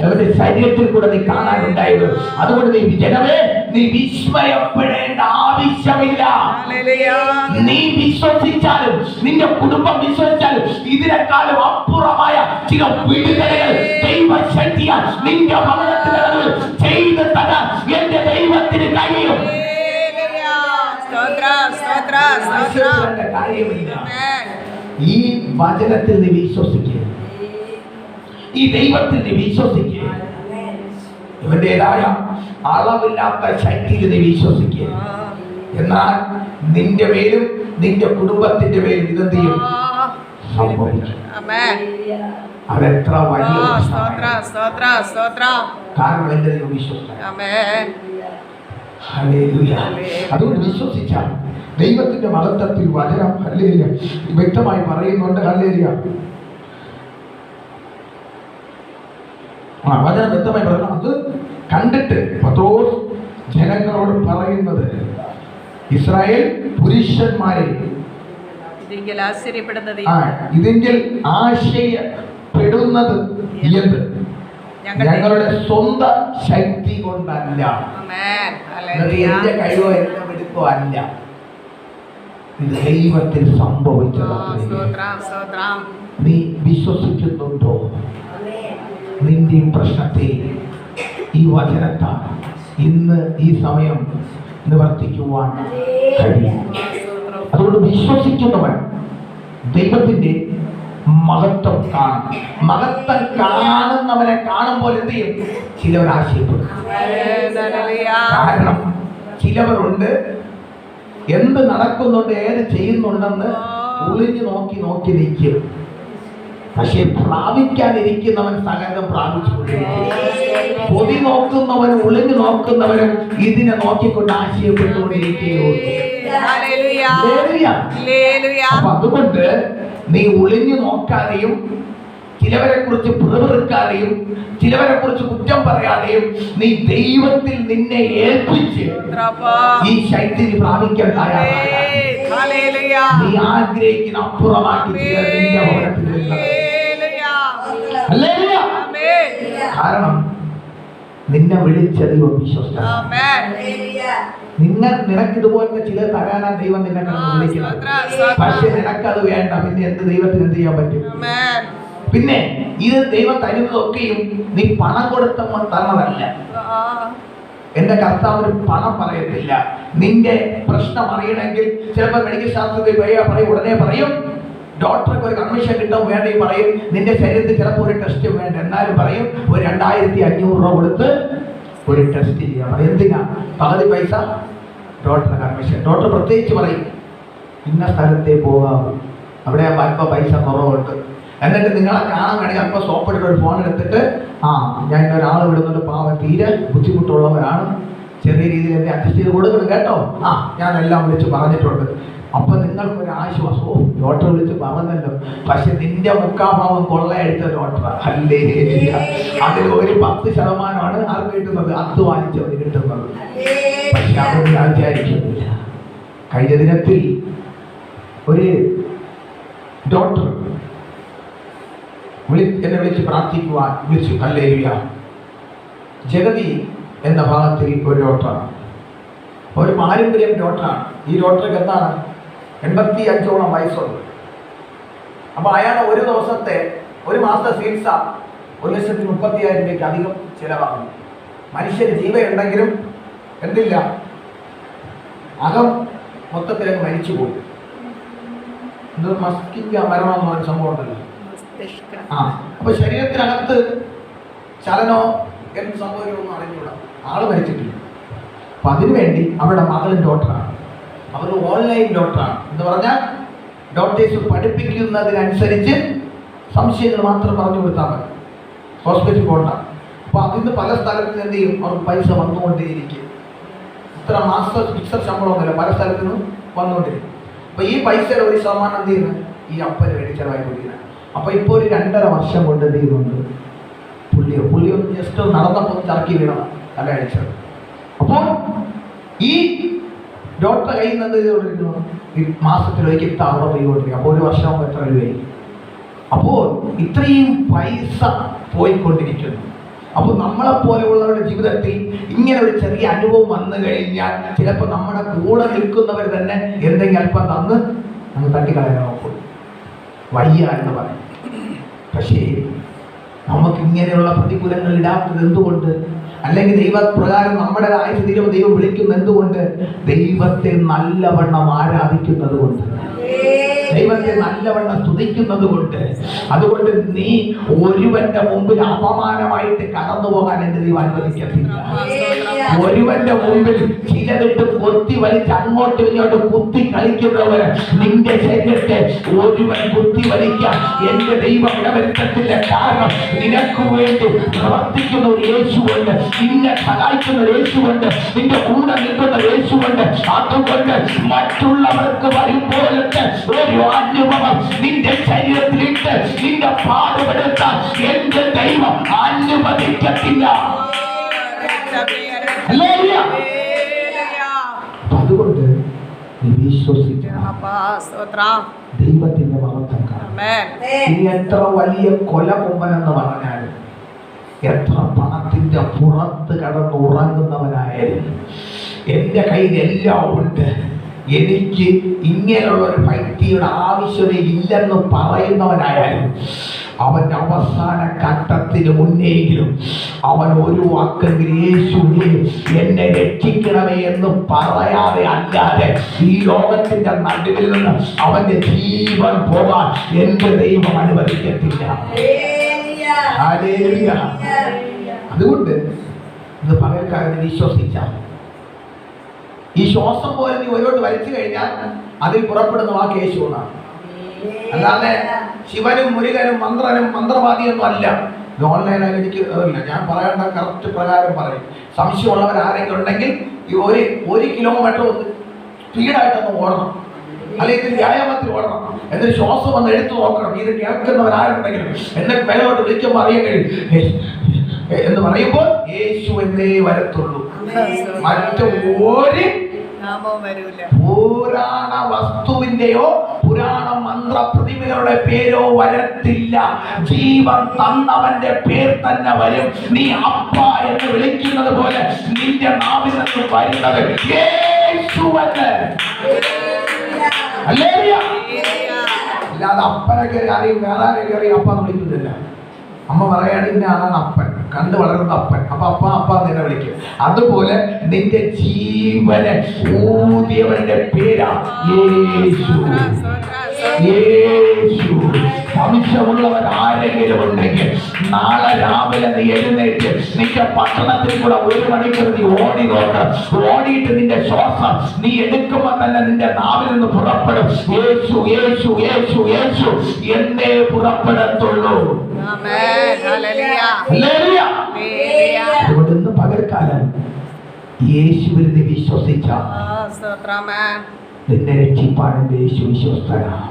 അവന്റെ ശരീരത്തിൽ കൂടെ നീ കാണാനുണ്ടായത്. അതുകൊണ്ട് നീ ജനമേ, നീ വിസ്മയപ്പെടേണ്ട ആവശ്യമില്ല. നീ വിശ്വസിച്ചാലും നിന്റെ കുടുംബം വിശ്വസിച്ചാലും ഇതിനേക്കാളും അപ്പുറമായ ചില വിടുതലുകൾ ദൈവശക്തിയാൽ നിന്റെ ഭവനത്തിൽ ചെയ്ത് തരാൻ എന്റെ ദൈവത്തിന് കഴിയും. ഈ വചനത്തിൽ നീ വിശ്വസിക്കുക, ഈ ദൈവത്തിൽ നീ വിശ്വസിക്കുക, ഇവന്റേതായ അളവില്ലാത്ത ശക്തിയിൽ നീ വിശ്വസിക്കുക. എന്നാൽ നിന്റെ മേലും നിന്റെ കുടുംബത്തിന്റെ മേലും ഇതെന്ത് ചെയ്യും? സംഭവിക്കും. അതെത്ര വലിയ കാരണം എന്റെ ദൈവം വിശ്വസിക്കണം. അതുകൊണ്ട് വിശ്വസിച്ചാൽ ദൈവത്തിന്റെ മഹത്വത്തിൽ വചനം ഹല്ലേലൂയ വ്യക്തമായി പറയുന്നുണ്ട്. ഹല്ലേലൂയ വചനം വ്യക്തമായി പറയണം. അത് കണ്ടിട്ട് പത്രോസ് ജനങ്ങളോട് പറയുന്നത്, ഇസ്രായേൽ പുരുഷന്മാരെ ഇതിങ്കിൽ ആശ്ചര്യപ്പെടുന്നത് എന്ത്? ഞങ്ങളുടെ സ്വന്തം ശക്തി കൊണ്ടല്ല, എന്റെ കഴിവോ എന്റെ വെടുപ്പോ അല്ല, ഇത് ദൈവത്തിൽ സംഭവിച്ചതാണ്. നീ വിശ്വസിക്കുന്നുണ്ടോ? നിന്റെ പ്രശ്നത്തെ ഈ വചനത്താൽ ഇന്ന് ഈ സമയം നിവർത്തിക്കുവാൻ കഴിയും. അതുകൊണ്ട് വിശ്വസിക്കുന്നവൻ ദൈവത്തിന്റെ മഹത്വം കാണും. മഹത്വം കാണുന്നവനെ കാണുമ്പോൾ എന്ത് ചെയ്യും? ചിലവർ ആശയപ്പെടും. കാരണം ചിലവരുണ്ട് എന്ത് നടക്കുന്നുണ്ട്, ഏത് ചെയ്യുന്നുണ്ടെന്ന് ഒളിഞ്ഞു നോക്കി നോക്കി നിൽക്കും. പക്ഷെ പ്രാപിക്കാനിരിക്കുന്നവൻ സകലം പ്രാപിച്ചുകൊണ്ടിരിക്കും. പൊതി നോക്കുന്നവനും ഒളിഞ്ഞു നോക്കുന്നവനും ഇതിനെ നോക്കിക്കൊണ്ട് ആശയപ്പെട്ടുകൊണ്ടിരിക്കുകയുള്ളൂ. അതുകൊണ്ട് നീ ഒളിഞ്ഞു നോക്കാതെയും ചിലവരെ കുറിച്ച് പിറുപിറുക്കാതെയും ചിലവരെ കുറിച്ച് കുറ്റം പറയാതെയും നീ ദൈവത്തിൽ നിന്നെ ഏൽപ്പിച്ച് ഈ ശക്തി പ്രാപിക്കാൻ തയ്യാറായ നീ ആഗ്രഹിക്കുന്ന അപ്പുറമാക്കി കാരണം നിന്നെ വിളിച്ച ദൈവം വിശ്വസ്തൻ. നിനക്കിതുപോലത്തെ ചില തരാനാ ദൈവം നിന്നെ വിളിക്കുന്നത്. പക്ഷെ നിനക്കത് വേണ്ട. പിന്നെ എന്ത് ദൈവത്തിന് എന്ത് ചെയ്യാൻ പറ്റും? പിന്നെ ഇത് ദൈവം തരുന്നതൊക്കെയും നീ പണം കൊടുത്തപ്പോൾ തന്നതല്ല. എന്റെ കർത്താവ് പണം പറയത്തില്ല. നിന്റെ പ്രശ്നം അറിയണമെങ്കിൽ ചിലപ്പോൾ മെഡിക്കൽ ശാസ്ത്രത്തിൽ പറയും, ഉടനെ പറയും ഡോക്ടർക്ക് ഒരു കമ്മീഷൻ കിട്ടാൻ വേണ്ടി പറയും. നിന്റെ ശരീരത്തിൽ ചിലപ്പോൾ ഒരു ടെസ്റ്റ് വേണ്ട, എന്നാലും പറയും ഒരു 2500 രൂപ കൊടുത്ത് ഒരു ടെസ്റ്റ് ചെയ്യാം. എന്തിനാ? പകുതി പൈസ ഡോക്ടറുടെ കമ്മീഷൻ. ഡോക്ടർ പ്രത്യേകിച്ച് പറയും ഇന്ന സ്ഥലത്തേ പോകാം, അവിടെ അല്പം പൈസ കുറവുണ്ട്. എന്നിട്ട് നിങ്ങളെ കാണാൻ വേണമെങ്കിൽ അല്പം സോപ്പിട്ട് ഒരു ഫോൺ എടുത്തിട്ട് ഞാൻ ഒരാൾ വിടുന്നുണ്ട്, പാവം തീരെ ബുദ്ധിമുട്ടുള്ളവരാണ്, ചെറിയ രീതിയിൽ എന്നെ അഡ്ജസ്റ്റ് ചെയ്ത് കൊടുക്കണം കേട്ടോ, ഞാനെല്ലാം വിളിച്ച് പറഞ്ഞിട്ടുണ്ട്. അപ്പൊ നിങ്ങൾക്കൊരു ആശ്വാസവും ഡോക്ടർ വിളിച്ച് പറഞ്ഞല്ലോ. പക്ഷെ നിന്റെ മുക്കാഭാവം കൊള്ളയടിച്ച ഡോക്ടർ അല്ലേ? അതിൽ ഒരു 10% ആർക്ക് കിട്ടുന്നത്? അധ്വാനിച്ചവന് കിട്ടുന്നത്. പക്ഷെ അവർ വിചാരിക്കുന്നില്ല. കഴിഞ്ഞ ദിനത്തിൽ ഒരു ഡോക്ടർ എന്നെ വിളിച്ച് പ്രാർത്ഥിക്കുവാൻ വിളിച്ചു. ഹല്ലേലൂയ. ജഗതി എന്ന ഭാഗത്തിൽ ഒരു ഡോക്ടറാണ്, ഒരു പാരമ്പര്യം ഡോക്ടറാണ്. ഈ ഡോക്ടർക്ക് എന്താണ് 85ഓളം വയസ്സുണ്ട്. അപ്പൊ അയാൾ ഒരു ദിവസത്തെ ഒരു മാസത്തെ ചികിത്സ 1,30,000 രൂപയ്ക്ക് അധികം ചിലവാകുന്നു. മനുഷ്യന് ജീവനുണ്ടെങ്കിലും എന്തില്ല, അകം മൊത്തത്തിലങ്ങ് മരിച്ചുപോയി. ഇത് മസ്തിഷ്ക മരണം എന്ന് പറയുന്ന സംഭവം ഉണ്ടല്ലോ. അപ്പൊ ശരീരത്തിനകത്ത് ചലനോ എന്ത് സംഭവിക്കുമെന്ന് അറിഞ്ഞൂടാ, ആള് മരിച്ചിട്ടില്ല. അപ്പൊ അതിനുവേണ്ടി അവരുടെ മകളും ഡോക്ടറാണ്, അവർ ഓൺലൈൻ ഡോക്ടറാണ് എന്ന് പറഞ്ഞാൽ ഡോക്ടേഴ്സ് പഠിപ്പിക്കുന്നതിനനുസരിച്ച് സംശയങ്ങൾ മാത്രം പറഞ്ഞു കൊടുത്താൽ മതി, ഹോസ്പിറ്റലിൽ പോകണ്ട. അപ്പൊ അതിന്ന് പല സ്ഥലത്ത് എന്ത് ചെയ്യും, അവർക്ക് പൈസ വന്നുകൊണ്ടേയിരിക്കും. ഇത്ര മാസം ഫിക്സഡ് ശമ്പളമൊന്നുമില്ല, പല സ്ഥലത്തു നിന്നും വന്നുകൊണ്ടിരിക്കും. അപ്പൊ ഈ പൈസയുടെ ഒരു ശതമാനം എന്ത് ചെയ്യുന്നത് ഈ അപ്പന് വേണ്ടി ചെലവായിക്കൊണ്ടിരിക്കുന്നത്. അപ്പൊ ഇപ്പോൾ ഒരു 2.5 വർഷം കൊണ്ട് എന്ത് ചെയ്യുന്നുണ്ട്, പുള്ളി ഒന്ന് ജസ്റ്റ് നടന്നപ്പോൾ ചറക്കി വീണതാണ് തല അടിച്ചത്. അപ്പോൾ ഈ ഡോക്ടറെ കയ്യിൽ നിന്ന് എന്ത് ചെയ്തുകൊണ്ടിരിക്കുന്നു, ഈ മാസത്തിലേക്ക് 60 രൂപ കൊണ്ടിരിക്കും. അപ്പോൾ ഒരു വർഷമാകുമ്പോൾ എത്ര രൂപയായി? അപ്പോൾ ഇത്രയും പൈസ പോയിക്കൊണ്ടിരിക്കുന്നു. അപ്പോൾ നമ്മളെപ്പോലെയുള്ളവരുടെ ജീവിതത്തിൽ ഇങ്ങനെ ഒരു ചെറിയ അനുഭവം വന്നു കഴിഞ്ഞാൽ ചിലപ്പോൾ നമ്മുടെ കൂടെ നിൽക്കുന്നവർ തന്നെ എന്തെങ്കിലും അല്പം തന്ന് നമ്മൾ തട്ടിക്കളയാൻ നോക്കും, വയ്യ എന്ന് പറയും. പക്ഷേ നമുക്ക് ഇങ്ങനെയുള്ള പ്രതികൂലങ്ങൾ ഇടാത്തത് എന്തുകൊണ്ട്? അല്ലെങ്കിൽ ദൈവപ്രകാരം നമ്മുടെ ആയുസ് തീരുമ്പോൾ ദൈവം വിളിക്കുന്നത് എന്തുകൊണ്ട്? ദൈവത്തെ നല്ലവണ്ണം ആരാധിക്കുന്നത് കൊണ്ട്, ദൈവത്തെ നല്ലവണ്ണം സ്തുതിക്കുന്നത് കൊണ്ട്. അതുകൊണ്ട് നീ ഒരുവന്റെ മുമ്പിൽ അപമാനമായിട്ട് കടന്നു പോകാൻ എന്റെ ദൈവം അനുവദിക്കത്തില്ല. ഒരുവന്റെ മുമ്പിൽ ചിലതിട്ട് കൊത്തി വലിച്ച് അങ്ങോട്ടും ഇങ്ങോട്ടും കുത്തി കളിക്കുന്നവര് നിന്റെ ശരീരത്തെ ഒരുവൻ കുത്തി വലിക്കാൻ എന്റെ ദൈവം ഇടവരുത്തത്തില്ല. കാരണം നിനക്ക് വേണ്ടി പ്രവർത്തിക്കുന്ന ഒരു യേശുവുണ്ട്, നിന്നെ സഹായിക്കുന്ന ഒരു യേശുവുണ്ട്, നിന്റെ കൂടെ നിൽക്കുന്ന യേശുവുണ്ട്. അതുകൊണ്ട് മറ്റുള്ളവർക്ക് വരുമ്പോഴത്തെ ഒരു അനുഭവം നിന്റെ ശരീരത്തിലിട്ട് നിന്റെ പാടുപെടുത്താൻ എന്റെ ദൈവം അനുവദിക്കത്തില്ല. അതുകൊണ്ട് ദൈവത്തിന്റെ മഹത്വം കാണാം. ഇനി എത്ര വലിയ കൊലകൊമ്പനെന്ന് പറഞ്ഞാലും, എത്ര പണത്തിന്റെ പുറത്ത് കടന്ന് ഉറങ്ങുന്നവനായാലും, എന്റെ കയ്യിൽ എല്ലാം ഉണ്ട്, എനിക്ക് ഇങ്ങനെയുള്ള ഒരു വ്യക്തിയുടെ ആവശ്യമേ ഇല്ലെന്ന് പറയുന്നവനായാലും, അവന്റെ അവസാന ഘട്ടത്തിന് മുന്നേങ്കിലും അവൻ ഒരു വാക്കെങ്കിലും യേശുവേ എന്നെ രക്ഷിക്കണമേ എന്ന് പറയാതെ അല്ലാതെ ഈ ലോകത്തിന്റെ നടുവിൽ നിന്ന് അവന്റെ ജീവൻ പോകാൻ എന്റെ ദൈവം അനുവദിക്കത്തില്ല. അതുകൊണ്ട് ഇത് പകൽക്കാരന് വിശ്വസിച്ചാൽ ഈ ശ്വാസം പോലെ നീ ഒരുവോട്ട് വലിച്ചു കഴിഞ്ഞാൽ അതിൽ പുറപ്പെടുന്ന വാക്ക് യേശു എന്നാണ്. അല്ലാതെ ശിവനും മുരുകനും മന്ത്രനും മന്ത്രവാദിയൊന്നും അല്ല. ഇത് ഓൺലൈനായി എനിക്ക് അതല്ല, ഞാൻ പറയേണ്ട കറക്റ്റ് പ്രകാരം പറയും. സംശയമുള്ളവർ ആരെങ്കിലും ഉണ്ടെങ്കിൽ ഈ ഒരു കിലോമീറ്റർ ഒന്ന് സ്പീഡായിട്ടൊന്ന് ഓടണം, അല്ലെങ്കിൽ വ്യായാമത്തിൽ ഓടണം, എന്നിട്ട് ശ്വാസം ഒന്ന് എടുത്തു നോക്കണം. ഇത് കേൾക്കുന്നവരാരുണ്ടെങ്കിലും എന്നിട്ട് മേലോട്ട് വിളിക്കുമ്പോൾ അറിയാൻ കഴിയും എന്ന് പറയുമ്പോൾ യേശു എന്നേ വരത്തുള്ളൂ, മറ്റു ഒരു പുരാണ വസ്തുവിന്റെയോ പുരാണ മന്ത്ര പ്രതിമകളുടെ പേരോ വരത്തില്ല. ജീവൻ തന്നവന്റെ പേർ തന്നെ വരും. നീ അപ്പ എന്ന് വിളിക്കുന്നത് പോലെ നിന്റെ നാവിൽ നിന്ന് വരുന്നത് യേശുവെന്ന്. അല്ലാതെ അപ്പനെ കയറി ആരെയും വേറെ ആരെയും കയറി അപ്പ എന്ന് വിളിക്കുന്നില്ല. അമ്മ പറയാണ് ഇന്ന ആളാണ് അപ്പൻ, കണ്ടു വളർന്ന അപ്പൻ, അപ്പൊ അപ്പ നിന്നെ വിളിക്കും. അതുപോലെ നിന്റെ ജീവനെ ഊതിയവന്റെ പേരാ യേശു. യേശു. സംശയമുള്ളവർ ആരെങ്കിലും ഉണ്ടെങ്കിൽ നാളെ രാവിലെ നീ എഴുന്നേറ്റ് നിന്റെ പട്ടണത്തിൽ കൂടെ 1 മണിക്കൂർ നീ ഓടി നോക്ക്. ഓടിയിട്ട് നിന്റെ ശ്വാസം നീ എടുക്കുമ്പോൾ തന്നെ നിന്റെ നാവിൽ നിന്ന് പുറപ്പെടും യേശു യേശു യേശു യേശു എന്നേ പുറപ്പെടത്തുള്ളൂ. അതുകൊണ്ട് ഇന്ന് പകൽക്കാലം യേശുവിൽ നീ വിശ്വസിച്ച നിന്നെ രക്ഷിപ്പാൻ എന്റെ യേശു വിശ്വസ്തനാണ്.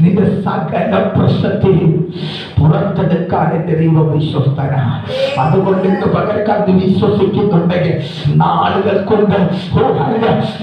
നിന്റെ സകല പ്രശ്നത്തെയും പുറത്തെടുക്കാൻ എന്റെ ദൈവം വിശ്വസ്തനാണ്. അതുകൊണ്ട് ഇന്ന് പകൽക്കാലത്ത് വിശ്വസിക്കുന്നുണ്ടെങ്കിൽ നാളുകൾ കൊണ്ട്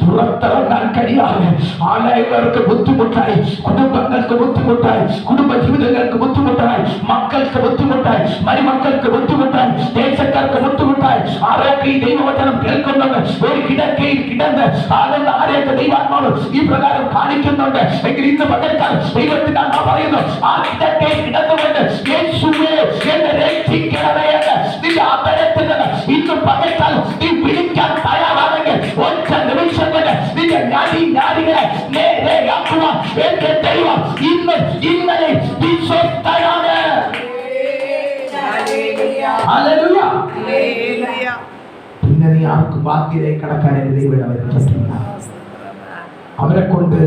പുറത്തിറങ്ങാൻ കഴിയാതെ ആലയങ്ങൾക്ക് ബുദ്ധിമുട്ടായി, കുടുംബങ്ങൾക്ക് ബുദ്ധിമുട്ടായി, കുടുംബ ജീവിതങ്ങൾക്ക് ബുദ്ധിമുട്ടായി, മക്കൾക്ക് ബുദ്ധിമുട്ടായി, മരുമക്കൾക്ക് ബുദ്ധിമുട്ടായി, ദേശക്കാർക്ക് ബുദ്ധിമുട്ടായി, ആരൊക്കെ ഈ ദൈവവചനം കേൾക്കുന്നുണ്ട് ഒരു കിടക്കയിൽ കിടന്ന് ആണെന്ന് ആരെയൊക്കെ ദൈവാത്മാവ് ഈ പ്രകാരം കാണിക്കുന്നുണ്ട് എങ്കിൽ ഇന്ന് പകൽക്കാലം ദൈവത്തിന്റെ അമ്മ പറയുന്നു ആ കിടക്കയിൽ കിടന്നുകൊണ്ട് യേശുവേ എന്നെ രക്ഷിക്കണമേ എന്ന് നിന്റെ അപരത്തിൽ നിന്ന് ഇന്ന് പകൽക്കാലം നീ വിളിക്കാൻ തയ്യാറാണെങ്കിൽ ഒറ്റ നിമിഷം കൊണ്ട് നിന്റെ ഞാടികളെ നേരെ ഹല്ലേലൂയ. ഹല്ലേലൂയ. പിന്നെ നീ ആർക്കും ബാധ്യതയെ കടക്കാൻ എൻ്റെ ദൈവം പറ്റില്ല. അവരെ കൊണ്ട്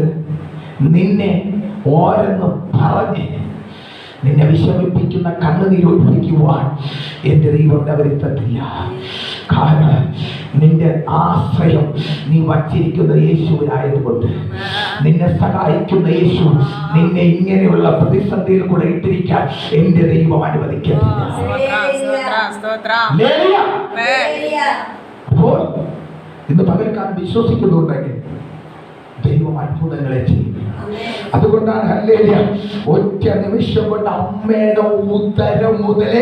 നിന്നെ ഓരോന്ന് പറഞ്ഞ് നിന്നെ വിഷമിപ്പിക്കുന്ന കണ്ണുനീരൊഴിപ്പിക്കുവാൻ എൻ്റെ ദൈവം വരുത്തത്തില്ല. കാരണം നിന്റെ ആശ്രയം നീ വച്ചിരിക്കുന്ന യേശുവിനായതുകൊണ്ട്, നിന്നെ സഹായിക്കുന്ന യേശു നിന്നെ ഇങ്ങനെയുള്ള പ്രതിസന്ധിയിൽ കൂടെ ഇട്ടിരിക്കാൻ എൻ്റെ ദൈവം അനുവദിക്കത്തില്ല. അപ്പോൾ ഇന്ന് പകൽക്കാലം വിശ്വസിക്കുന്നുണ്ടെങ്കിൽ ദൈവം അത്ഭുതങ്ങളെ ചെയ്യും. അതുകൊണ്ടാണ് ഹല്ലേലൂയ ഒറ്റ നിമിഷം കൊണ്ട് അമ്മയുടെ ഉദരം മുതലേ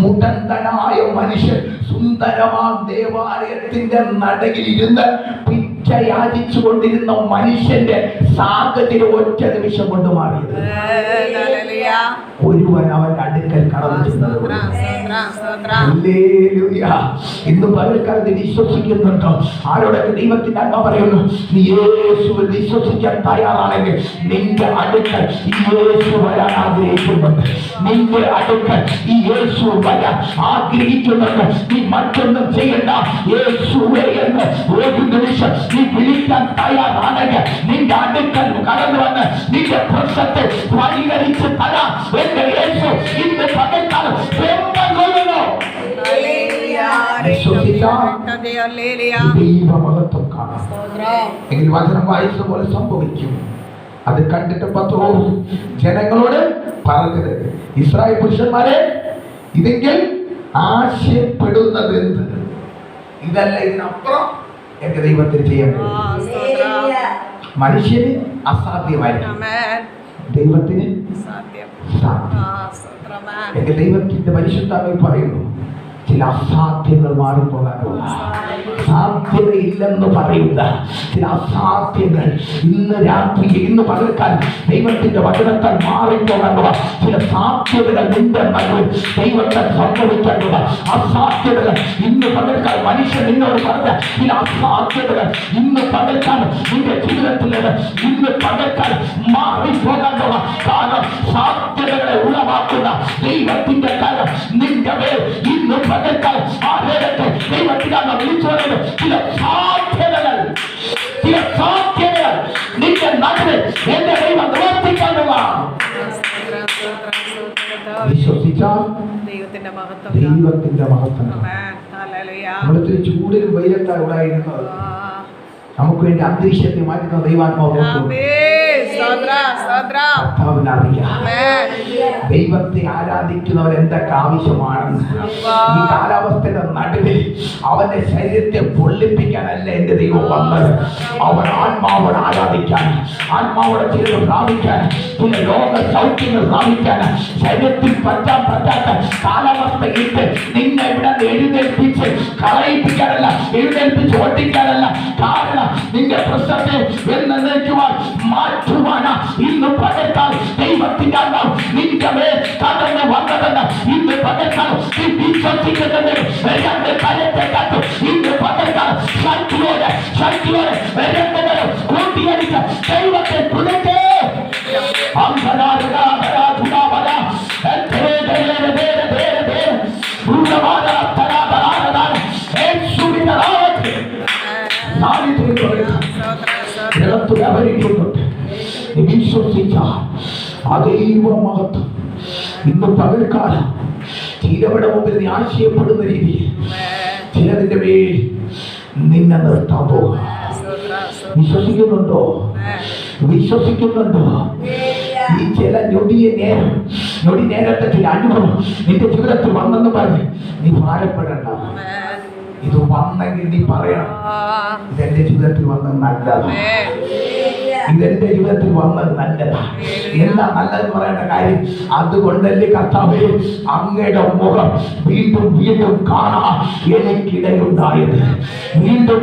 മുടന്തനായ മനുഷ്യൻ സുന്ദരമാം ദേവാലയത്തിന്റെ നടയിൽ ഇരുന്ന് പിച്ച യാചിച്ചു കൊണ്ടിരുന്ന മനുഷ്യന്റെ സാഹചര്യം ഒറ്റ നിമിഷം കൊണ്ട് മാറിയത്. ഒരുവൻ അവന്റെ അടുക്കൽ കടന്നു ചെന്നത്. ഇന്ന് പകൽക്കാലത്ത് വിശ്വസിക്കുന്നുണ്ടോ? ആരോടൊക്കെ ദൈവത്തിന്റെ അമ്മ പറയുന്നു, നീ യേശുവിൽ വിശ്വസിക്കാൻ തയ്യാറാണെങ്കിൽ നിന്റെ അടുക്കൽ ഈ യേശു വരാൻ ആഗ്രഹിക്കുന്നുണ്ട്. നിന്റെ അടുക്കൽ ഈ യേശു വരാൻ ആഗ്രഹിക്കുന്നുണ്ട്. നീ മറ്റൊന്നും ചെയ്യണ്ട. യേശുവേ എന്ന് ഒരു നിമിഷം നീ വിളിക്കാൻ തയ്യാറാണെങ്കിൽ നിന്റെ അടുക്കൽ കടന്നു വന്ന് നിന്റെ പ്രശ്നത്തെ പരിഹരിച്ച് തരാം എന്റെ യേശു ഇന്ന് പകൽക്കാലം കൊള്ളുന്നു. ദൈവമഹത്വം കാണാം. എങ്കിൽ വചനം വായിച്ചതുപോലെ സംഭവിക്കും. അത് കണ്ടിട്ട് പത്രോസ് ജനങ്ങളോട് പറഞ്ഞത്, ഇസ്രായേൽ പുരുഷന്മാരെ, ഇതെങ്കിൽ ആശയപ്പെടുന്നത് എന്ത്? ഇതല്ല, ഇതിനപ്പുറം എന്റെ ദൈവത്തിന് ചെയ്യാൻ മനുഷ്യന് അസാധ്യമായിരിക്കും, ദൈവത്തിന് സാധ്യം. എന്റെ ദൈവത്തിന്റെ പരിശുദ്ധാത്മാവ് പറയുന്നു, ചില അസാധ്യങ്ങൾ മാറിപ്പോകാനുള്ള, സാധ്യതയില്ലെന്ന് പറയുന്ന ചില അസാധ്യങ്ങൾ ഇന്ന് രാത്രി ഇന്ന് പകൽക്കാലം ദൈവത്തിന്റെ വചനത്താൽ മാറിപ്പോകാനുള്ള ചില സാധ്യതകൾ നിന്റെ നടുവിൽ ദൈവത്താൽ സംഭവിക്കാനുള്ള അസാധ്യതകൾ ഇന്ന് പകൽക്കാലം മനുഷ്യൻ നിന്നോട് പറഞ്ഞ ചില അസാധ്യതകൾ ഇന്ന് പകൽക്കാലം നിന്റെ ജീവിതത്തിൽ ഇന്ന് പകൽക്കാലം മാറിപ്പോകാനുള്ള കാരണം സാധ്യതകളെ ഉളവാക്കുന്ന ദൈവത്തിന്റെ കാലം നിന്റെ മേൽ ഇന്ന് പകൽക്കാലം ആരേടത്തെ ദൈവത്തിനാണ് വിളിച്ചു പറയുന്നത്. ചില സാധ്യതകൾ നിന്റെ നാട്ടിൽ എന്റെ ദൈവം നിവർത്തിക്കാനുള്ള വിശ്വസിച്ചാൽ ദൈവത്തിന്റെ മഹത്വം. നമ്മളിത്തിരി ചൂടിലും വെയിലത്താ ഉണ്ടായിരുന്നത്. നമുക്ക് വേണ്ടി അന്തരീക്ഷത്തെ മാറ്റുന്ന ദൈവാത്മാവ് ദൈവത്തെ ആരാധിക്കുന്നവർ എന്തൊക്കെ ആവശ്യമാണെന്ന് ഈ കാലാവസ്ഥയുടെ നടുവിൽ അവന്റെ ശരീരത്തെ പൊള്ളിപ്പിക്കാനല്ല എന്റെ ദൈവം വന്നത്. അവൻ ആത്മാവോട് ആരാധിക്കാൻ, ആത്മാവോടെ ചിലത് പ്രാപിക്കാൻ, ചില രോഗ സൗഖ്യങ്ങൾ പ്രാപിക്കാൻ, ശരീരത്തിൽ പറ്റാത്ത കാലാവസ്ഥയിട്ട് നിന്നെ ഇവിടെ എഴുന്നേൽപ്പിച്ച് കളയിപ്പിക്കാനല്ല, എഴുന്നേൽപ്പിച്ച് ഓട്ടിക്കാനല്ല. കാരണം നിന്റെ പ്രശ്നത്തെ എന്നേക്കുവാൻ മാറ്റുവാനാ ഇന്ന് പകൽക്കാൽ ദൈവത്തിന്റെ അന്നം നിന്റെ മേൽ കടന്നു വന്നതെന്ന് ഇന്ന് പകൽക്കാൽ വിശ്വസിക്കുന്നത്. രണ്ട് കരത്തെ കാത്തു ഇന്ന് പകൽക്കാൽ ശക്തിയോടെ കൂട്ടിയടിച്ച ദൈവത്തെ തുണയ്ക്കേ. വിശ്വസിച്ച അതൈവ മഹത്വം ഇന്ന് പകൽക്കാലം ചിലവിടെ മുമ്പിൽ നീ ആശയപ്പെടുന്ന രീതിയിൽ ചിലതിന്റെ മേൽ നിന്നെ നിർത്താൻ പോകുക. വിശ്വസിക്കുന്നുണ്ടോ? ഈ ചില ഞൊടി നേരത്തെ ചില അനുഭവം നിന്റെ ജീവിതത്തിൽ വന്നെന്ന് പറഞ്ഞ് നീ ഭാരപ്പെടണ്ട. ഇത് വന്നെങ്കിൽ നീ പറയണം, ഇതെന്റെ ജീവിതത്തിൽ വന്നത് നല്ലതാണ്, ഇതെന്റെ ജീവിതത്തിൽ വന്നത് നല്ലതാ. എന്താ നല്ലതെന്ന് പറയേണ്ട കാര്യം? അതുകൊണ്ടല്ലേ കർത്താവേ അങ്ങയുടെ മുഖം വീണ്ടും കാണാൻ എനിക്കിടയുണ്ടായത്. വീണ്ടും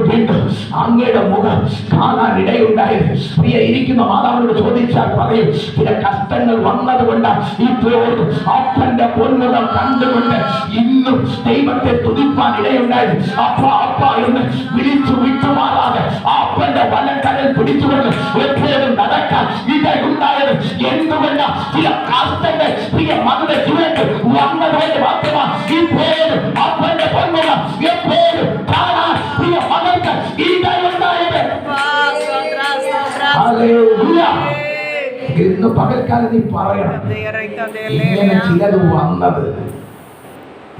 അങ്ങയുടെ മുഖം കാണാൻ ഇടയുണ്ടായത്. പ്രിയ ഇരിക്കുന്ന മാതാവിനോട് ചോദിച്ചാൽ പറയും, ചില കഷ്ടങ്ങൾ വന്നത് കൊണ്ട് ഇപ്പോൾ അപ്പന്റെ പൊന്മുഖം കണ്ടുകൊണ്ട് ഇന്നും ദൈവത്തെ തുതിപ്പാൻ ഇടയുണ്ടായത്. അപ്പ എന്ന് വിളിച്ചു വിട്ടുമാറാതെ അപ്പന്റെ വലക്കരൽ പിടിച്ചുകൊണ്ട് എപ്പോഴും നടക്കാൻ ഇടയുണ്ടായത്. എന്തുകൊണ്ട് ചില കഷ്ടങ്ങൾ പ്രിയ മകളുടെ ജീവിതത്തിൽ വന്നതുകൊണ്ട് മാത്രമാണ് ഇപ്പോഴും പകൽക്കാലം നീ പറയണം, ഇങ്ങനെ ചിലത് വന്നത്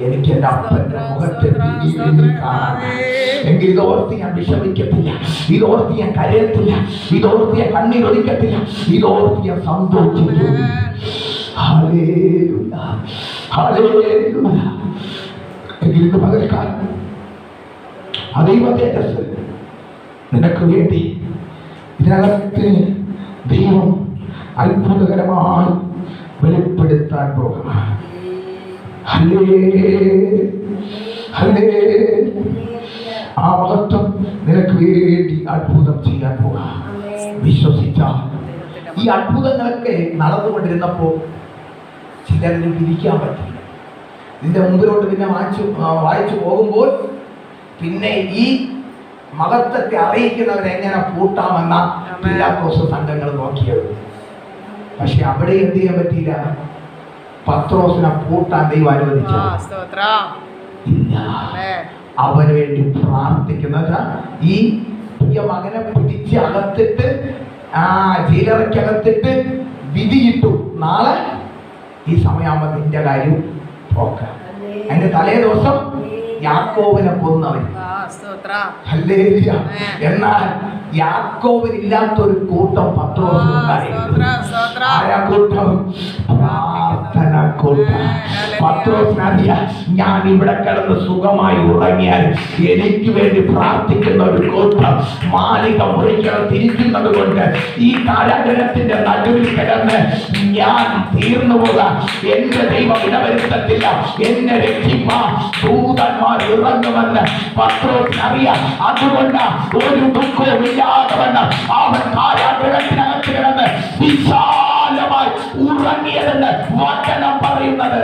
എനിക്ക് എൻ്റെ അപ്പൻ്റെ മുഖത്തെ കാണാം. എങ്കിൽ ഇതോർത്ത് ഞാൻ വിഷമിക്കത്തില്ല, ഇതോർത്ത് ഞാൻ കരയത്തില്ല, ഇതോർത്ത് ഞാൻ കണ്ണീരൊലിക്കത്തില്ല, ഇതോർത്ത് ഞാൻ സന്തോഷിക്കും. Hallelujah, hallelujah. എങ്കിൽ ഇന്ന് പകൽക്കാലം ആ ദൈവത്തെ നിനക്ക് വേണ്ടി ഇതിനകത്ത് ദൈവം അത്ഭുതകരമായി വെളിപ്പെടുത്താൻ പോകുക. ആ മഹത്വം നിനക്ക് വേണ്ടി അത്ഭുതം ചെയ്യാൻ പോവുക. വിശ്വസിച്ചാൽ ഈ അത്ഭുതങ്ങളൊക്കെ നടന്നുകൊണ്ടിരുന്നപ്പോൾ ചിലതിന് പിരിക്കാൻ പറ്റില്ല. ഇതിന്റെ മുമ്പിലോട്ട് പിന്നെ വായിച്ചു പോകുമ്പോൾ പിന്നെ ഈ മഹത്വത്തെ അറിയിക്കുന്നവരെ എങ്ങനെ പൂട്ടാമെന്ന പീലാത്തോസ് സംഘങ്ങൾ നോക്കിയത്. പക്ഷെ അവിടെ എന്ത് ചെയ്യാൻ പറ്റിയില്ല, പത്രോസിനെ പൂട്ടാൻ ദൈവം അനുവദിച്ചു ഇല്ല. അവന് വേണ്ടി പ്രാർത്ഥിക്കുന്നത് ഈ പ്രിയ മകനെ പിടിച്ച് അകത്തിട്ട് ജയിലറയ്ക്കകത്തിട്ട് വിധിയിട്ടു, നാളെ ഈ സമയമാകുമ്പോൾ നിന്റെ കാര്യം പോക്കാം. അതിന്റെ തലേ ദിവസം യാക്കോബിനെ കൊന്നവൻ. എന്നാൽ യാക്കോബിനില്ലാത്തൊരു കൂട്ടം പത്രോസിനുണ്ടായിരുന്നു. ആരാ കൂട്ടം? പ്രാർത്ഥന കൂട്ടം. പത്രോസിനറിയാം, ഞാൻ ഇവിടെ കിടന്ന് സുഖമായി ഉറങ്ങിയാൽ എനിക്ക് വേണ്ടി പ്രാർത്ഥിക്കുന്ന ഒരു കൂട്ടം മാലിക മുറിക്കകത്തിരിക്കുന്നത് കൊണ്ട് ഈ കാരാഗ്രഹത്തിന്റെ നടുവിൽ കിടന്ന് ഞാൻ തീർന്നു പോകാം, എന്റെ ദൈവം ഇടവരുത്തത്തില്ല, എന്നെ രക്ഷിപ്പാൻ ദൂതന്മാർ ഇറങ്ങുമെന്ന് പത്രോസിനറിയാം. അതുകൊണ്ട് ഒരു ദുഃഖവും ഇല്ലാതെ വന്ന് അവൻ കാരാഗ്രഹത്തിനകത്ത് കിടന്ന് വിശാലമായി ഉറങ്ങിയതെന്ന് വചനം പറയുന്നത്.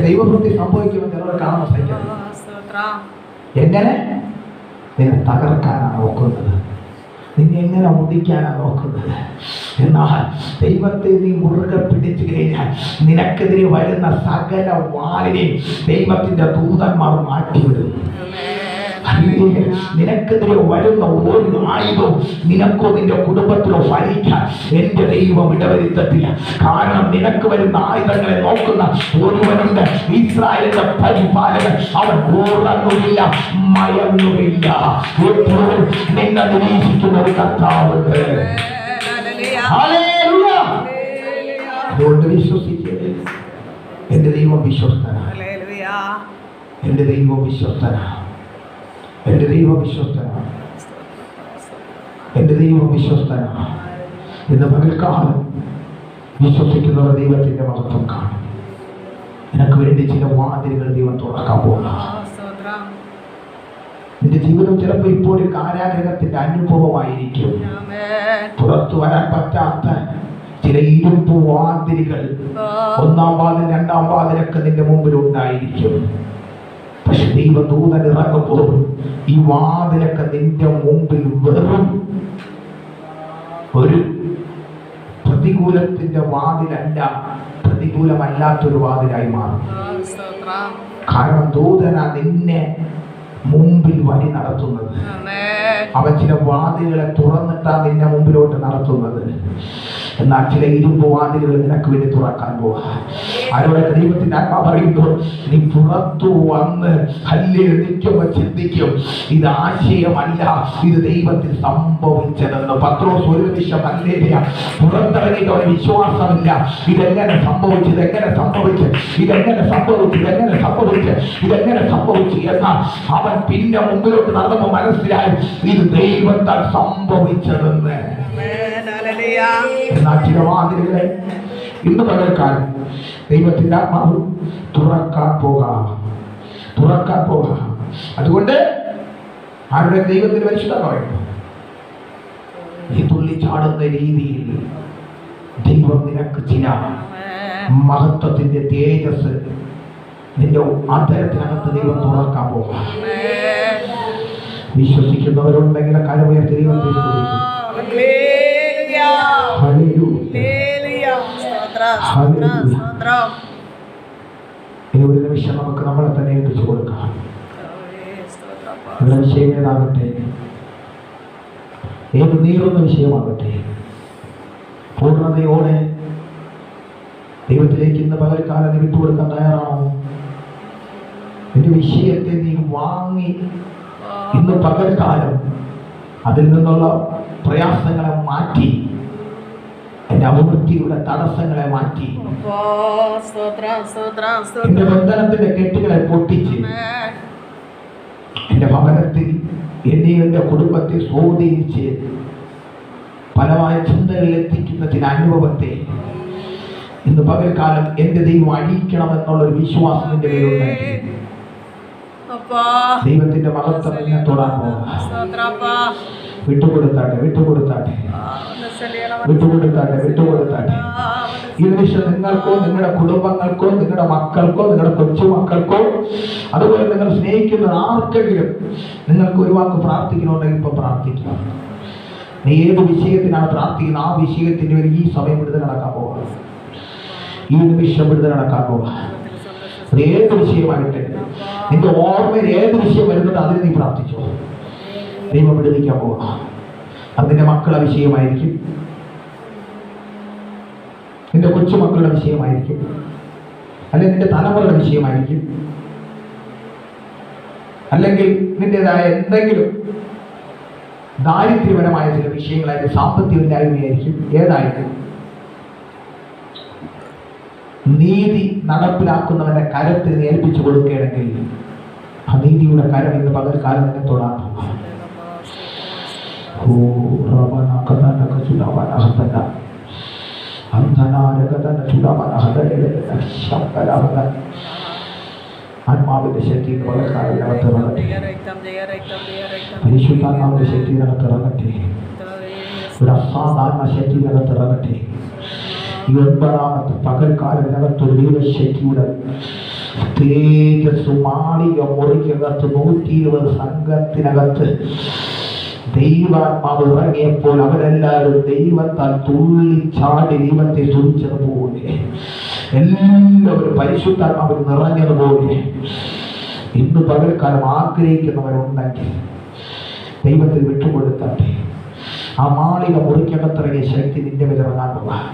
ദൈവഭക്തി സംഭവിക്കുമെന്ന് ചിലർ കാണാൻ സാധിക്കും. എങ്ങനെ നിന്നെ തകർക്കാനാണ് നോക്കുന്നത്, നിന്നെ എങ്ങനെ മുടിക്കാനാണ് നോക്കുന്നത്. എന്നാൽ ദൈവത്തെ നീ മുറുകെ പിടിച്ചു കഴിഞ്ഞാൽ നിനക്കെതിരെ വരുന്ന സകല വാളിനെയും ദൈവത്തിന്റെ ദൂതന്മാർ മാറ്റിവിടും. നിനക്കെതിരെ വരുന്ന ഒരു ആയുധവും നിനക്കോ നിന്റെ കുടുംബത്തിലോ ഫലിക്കാൻ എന്റെ ദൈവം ഇടവരുത്തത്തില്ല. കാരണം നിനക്ക് വരുന്ന ആയുധങ്ങളെ നോക്കുന്ന ഒരുവനുണ്ട്, ഇസ്രായേലിന്റെ പരിപാലകൻ. അവൻ ഉറങ്ങുകയില്ല, മയങ്ങുകയില്ല. എപ്പോഴും നിന്നെ നിരീക്ഷിക്കുന്ന ഒരു കർത്താവുണ്ട്. അതുകൊണ്ട് വിശ്വസിക്കരുത്. എന്റെ ദൈവം വിശ്വസ്തനാണ്, എന്റെ ദൈവം വിശ്വസ്തനാണ്, എന്റെ ദൈവം വിശ്വസ്തനാണ്, എന്റെ ദൈവം വിശ്വസ്തനാണ്. ഇന്ന് പകൽക്കാലം വിശ്വസിക്കുന്നവർ ദൈവത്തിന്റെ മഹത്വം കാണും. നിനക്ക് വേണ്ടി ചില വാതിലുകൾ ദൈവം തുറക്കാൻ പോകുന്നു. നിന്റെ ജീവിതം ചിലപ്പോൾ ഇപ്പോൾ ഒരു കാരാഗ്രഹത്തിന്റെ അനുഭവമായിരിക്കും. പുറത്തു വരാൻ പറ്റാത്ത ചില ഇരുമ്പ് വാതിലുകൾ, ഒന്നാം വാതിൽ രണ്ടാം വാതിലൊക്കെ നിന്റെ മുമ്പിൽ ഉണ്ടായിരിക്കും. പക്ഷെ ദൈവദൂതൻ ഇറങ്ങുമ്പോൾ ഈ വാതിലൊക്കെ നിന്റെ മുമ്പിൽ വെറും ഒരു പ്രതികൂലത്തിന്റെ വാതിലല്ല, പ്രതികൂലമല്ലാത്തൊരു വാതിലായി മാറും. കാരണം ദൂതനാ നിന്നെ മുമ്പിൽ വഴി നടത്തുന്നത്. അവൻ ചില വാതിലുകളെ തുറന്നിട്ടാണ് നിന്നെ മുമ്പിലോട്ട് നടത്തുന്നത്. എന്നാൽ ചില ഇരുമ്പ് വാതിലുകൾ നിനക്ക് വേണ്ടി തുറക്കാൻ പോവാ. ആരോടൊക്കെ ദൈവത്തിന്റെ ആത്മാ പറയുമ്പോൾ നീ പുറത്തു വന്ന് നിൽക്കുമ്പോൾ ചിന്തിക്കും, ഇത് ആശയമല്ല, ഇത് ദൈവത്തിൽ സംഭവിച്ചതെന്ന്. പത്രോസ് ഒരു നിമിഷം പുറത്തിറങ്ങിയിട്ട് അവന് വിശ്വാസമില്ല. ഇതെങ്ങനെ സംഭവിച്ചു, ഇതെങ്ങനെ സംഭവിച്ചു, ഇതെങ്ങനെ സംഭവിച്ചു, ഇതെങ്ങനെ സംഭവിച്ചു, ഇതെങ്ങനെ സംഭവിച്ചു എന്നാൽ അവൻ പിന്നെ മുമ്പിലോട്ട് നടന്നപ്പോൾ മനസ്സിലായി ഇത് ദൈവത്താൽ സംഭവിച്ചതെന്ന്. എന്നാൽ ചില വാതിലുകളെ ഇന്ന് പകൽക്കാലം ദൈവത്തിന്റെ ആത്മാവ് തുറക്കാൻ പോകാം. അതുകൊണ്ട് ആരുടെ ദൈവത്തിന് പരിശുദ്ധ പറയുന്നു, ഈ തുള്ളിച്ചാടുന്ന രീതിയിൽ ദൈവം നിനക്ക് ചില മഹത്വത്തിന്റെ തേജസ് നിന്റെ ആദരത്തിനകത്ത് ദൈവം തുറക്കാൻ പോകാം. വിശ്വസിക്കുന്നവരുണ്ടെങ്കിൽ കരമുയർത്തി ദൈവത്തെ ഇനി ഒരു നിമിഷം നമുക്ക് നമ്മളെ തന്നെ ഏൽപ്പിച്ചു കൊടുക്കാം. വിഷയമേതാകട്ടെ, ഏത് നീറുന്ന വിഷയമാകട്ടെ, പൂർണ്ണതയോടെ ദൈവത്തിലേക്ക് ഇന്ന് പകൽക്കാലം നീ വിട്ടുകൊടുക്കാൻ തയ്യാറാണോ? നിന്റെ വിഷയത്തെ നീ വാങ്ങി ഇന്ന് പകൽക്കാലം അതിൽ നിന്നുള്ള പ്രയാസങ്ങളെ മാറ്റി, എന്റെ അഭിവൃദ്ധിയുടെ തടസ്സങ്ങളെ മാറ്റി, എന്റെ ബന്ധനത്തിന്റെ കെട്ടുകളെ പൊട്ടിച്ച് എന്റെ ഭവനത്തിൽ എന്നെയും എന്റെ കുടുംബത്തെ സ്വാധീനിച്ച് പലമായ ചിന്തകളിൽ എത്തിക്കുന്ന ചില അനുഭവത്തെ ഇന്ന് പകൽക്കാലം എന്റെ ദൈവം അഴിക്കണമെന്നുള്ളൊരു വിശ്വാസം എന്റെ കയ്യിലുണ്ടെങ്കിൽ ദൈവത്തിന്റെ മഹത്വം എന്നെ തൊടാൻ പോകാം. വിട്ടുകൊടുത്താട്ടെ, വിട്ടുകൊടുത്താട്ടെ, വിട്ടുകൊടുത്താട്ടെ, വിട്ടുകൊടുത്താട്ടെ. ഈ നിമിഷം നിങ്ങൾക്കോ, നിങ്ങളുടെ കുടുംബങ്ങൾക്കോ, നിങ്ങളുടെ മക്കൾക്കോ, നിങ്ങളുടെ കൊച്ചുമക്കൾക്കോ, അതുപോലെ നിങ്ങൾ സ്നേഹിക്കുന്ന ആർക്കെങ്കിലും നിങ്ങൾക്ക് ഒരു വാക്ക് പ്രാർത്ഥിക്കണമെങ്കിൽ ഇപ്പൊ പ്രാർത്ഥിക്കാം. നീ ഏത് വിഷയത്തിനാണ് പ്രാർത്ഥിക്കുന്നത്, ആ വിഷയത്തിന് വേണ്ടി ഈ സമയം വിടുതൽ നടക്കാൻ പോകാം. ഈ നിമിഷം വിടുതൽ നടക്കാൻ പോകാം. അത് ഏത് വിഷയമായിട്ട് നിന്റെ ഓർമ്മയിൽ ഏത് വിഷയം വരുന്നത് അതിന് നീ പ്രാർത്ഥിച്ചോ. ദൈവം വിടുവിക്കാൻ പോകാം. അത് നിന്റെ മക്കളുടെ വിഷയമായിരിക്കും, നിന്റെ കൊച്ചുമക്കളുടെ വിഷയമായിരിക്കും, അല്ലെങ്കിൽ നിന്റെ തലമുറയുടെ വിഷയമായിരിക്കും, അല്ലെങ്കിൽ നിന്റേതായ എന്തെങ്കിലും ദാരിദ്ര്യപരമായ ചില വിഷയങ്ങളായിരിക്കും, സാമ്പത്തികമില്ലായ്മയായിരിക്കും, ഏതായിരിക്കും. നീതി നടപ്പിലാക്കുന്നവന്റെ കരത്തിൽ ഏൽപ്പിച്ചു കൊടുക്കുകയാണെങ്കിൽ ആ നീതിയുടെ കരം ഇന്ന് പകൽക്കാലം നിന്നെ തൊടാൻ പോകും. ആത്മാവിന്റെ ശക്തി പകൽക്കാലത്തിറങ്ങട്ടെ, പരിശുദ്ധാത്മാവിന്റെ ശക്തി ഇറങ്ങട്ടെ, ഒരു അസാധാരണ ശക്തി ഇറങ്ങട്ടെ. ഈ 9ാമത്തെ പകൽക്കാലത്തിനകത്തൊരു ദൈവശക്തിയുടെ തേജസ് മാളിക മുറിക്കകത്ത് 120 സംഘത്തിനകത്ത് ദൈവാത്മാവ് ഇറങ്ങിയപ്പോൾ അവരെല്ലാവരും ദൈവത്താൽ തുള്ളിച്ചാടി ദൈവത്തെ സ്തുതിച്ചതുപോലെ, എല്ലാവരും പരിശുദ്ധാത്മാവിൽ നിറഞ്ഞതുപോലെ ഇന്ന് പകൽക്കാലം ആഗ്രഹിക്കുന്നവരുണ്ടെങ്കിൽ ദൈവത്തിൽ വിട്ടുകൊടുത്താട്ടെ. ആ മാളിക മുറിക്കകത്തിറങ്ങിയ ശക്തി നിന്റെ മേൽ ഇറങ്ങാൻ പോകാം.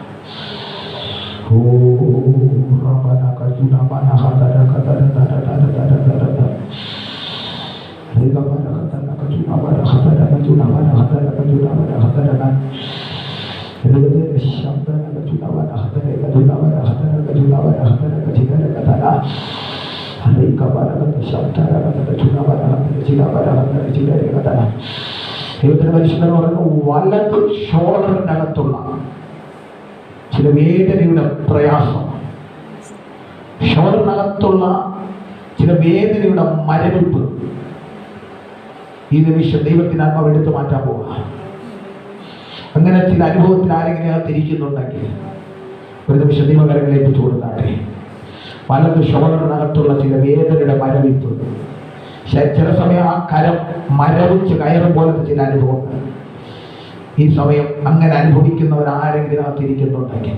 ദൈവത്തിന്റെ പരിശുദ്ധൻ പറഞ്ഞു, വലത് ഷോൾഡറിനകത്തുള്ള ചില വേദനയുടെ പ്രയാസം, ഷോൾഡറിനകത്തുള്ള ചില വേദനയുടെ മരവിപ്പ് ഈ നിമിഷം ദൈവത്തിന് ആത്മാവ് എടുത്തു മാറ്റാൻ പോവുക. അങ്ങനെ ചില അനുഭവത്തിൽ ആരെങ്കിലും അകത്തിരിക്കുന്നുണ്ടെങ്കിൽ ഒരു നിമിഷം ദൈവകരങ്ങളെ ഏൽപ്പിച്ചു കൊടുത്താട്ടെ. വലത് ഷോൾഡറിനകത്തുള്ള ചില വേദനയുടെ മരവിപ്പ്, ചില സമയം ആ കരം മരവിച്ച് കയറും പോലത്തെ ചില അനുഭവങ്ങൾ ഈ സമയം അങ്ങനെ അനുഭവിക്കുന്നവരാരെങ്കിലും അകത്തിരിക്കുന്നുണ്ടെങ്കിൽ,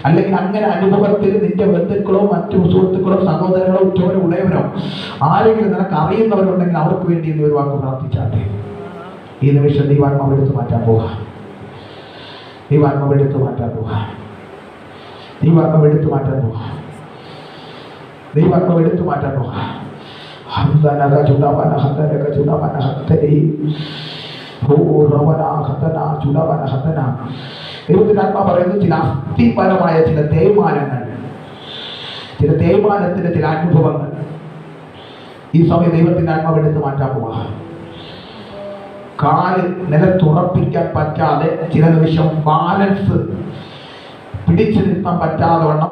അല്ലെങ്കിൽ അങ്ങനെ അനുഭവത്തിൽ നിന്റെ ബന്ധുക്കളോ മറ്റു സുഹൃത്തുക്കളോ സഹോദരങ്ങളോ ഉറ്റവരോ ഉള്ളവരോ ആരെങ്കിലും നിനക്ക് അറിയുന്നവരുണ്ടെങ്കിൽ അവർക്ക് വേണ്ടി നീ ഒരു വാക്ക് പ്രാർത്ഥിച്ചാട്ടെ. ഈ നിമിഷം ദൈവാത്മാവ് എടുത്തു മാറ്റാൻ പോവുക. ദൈവാത്മാവ് എടുത്തു മാറ്റാൻ പോവുക. ദൈവാത്മാവ് എടുത്തു മാറ്റാൻ പോവുക. ദൈവാത്മാവ് എടുത്തു മാറ്റാൻ പോവുക. ദൈവത്തിന്റെ ആത്മാ പറയുന്നു, ചില അസ്ഥിപരമായ ചില തേയ്മാനങ്ങൾ, ചില തേയ്മാനത്തിന്റെ ചില അനുഭവങ്ങൾ ഈ സമയം ദൈവത്തിന്റെ ആത്മാവ് എടുത്ത് മാറ്റാൻ പോവാ. കാല് നിലത്തുറപ്പിക്കാൻ പറ്റാതെ ചില നിമിഷം ബാലൻസ് പിടിച്ചു നിർത്താൻ പറ്റാതെ വണ്ണം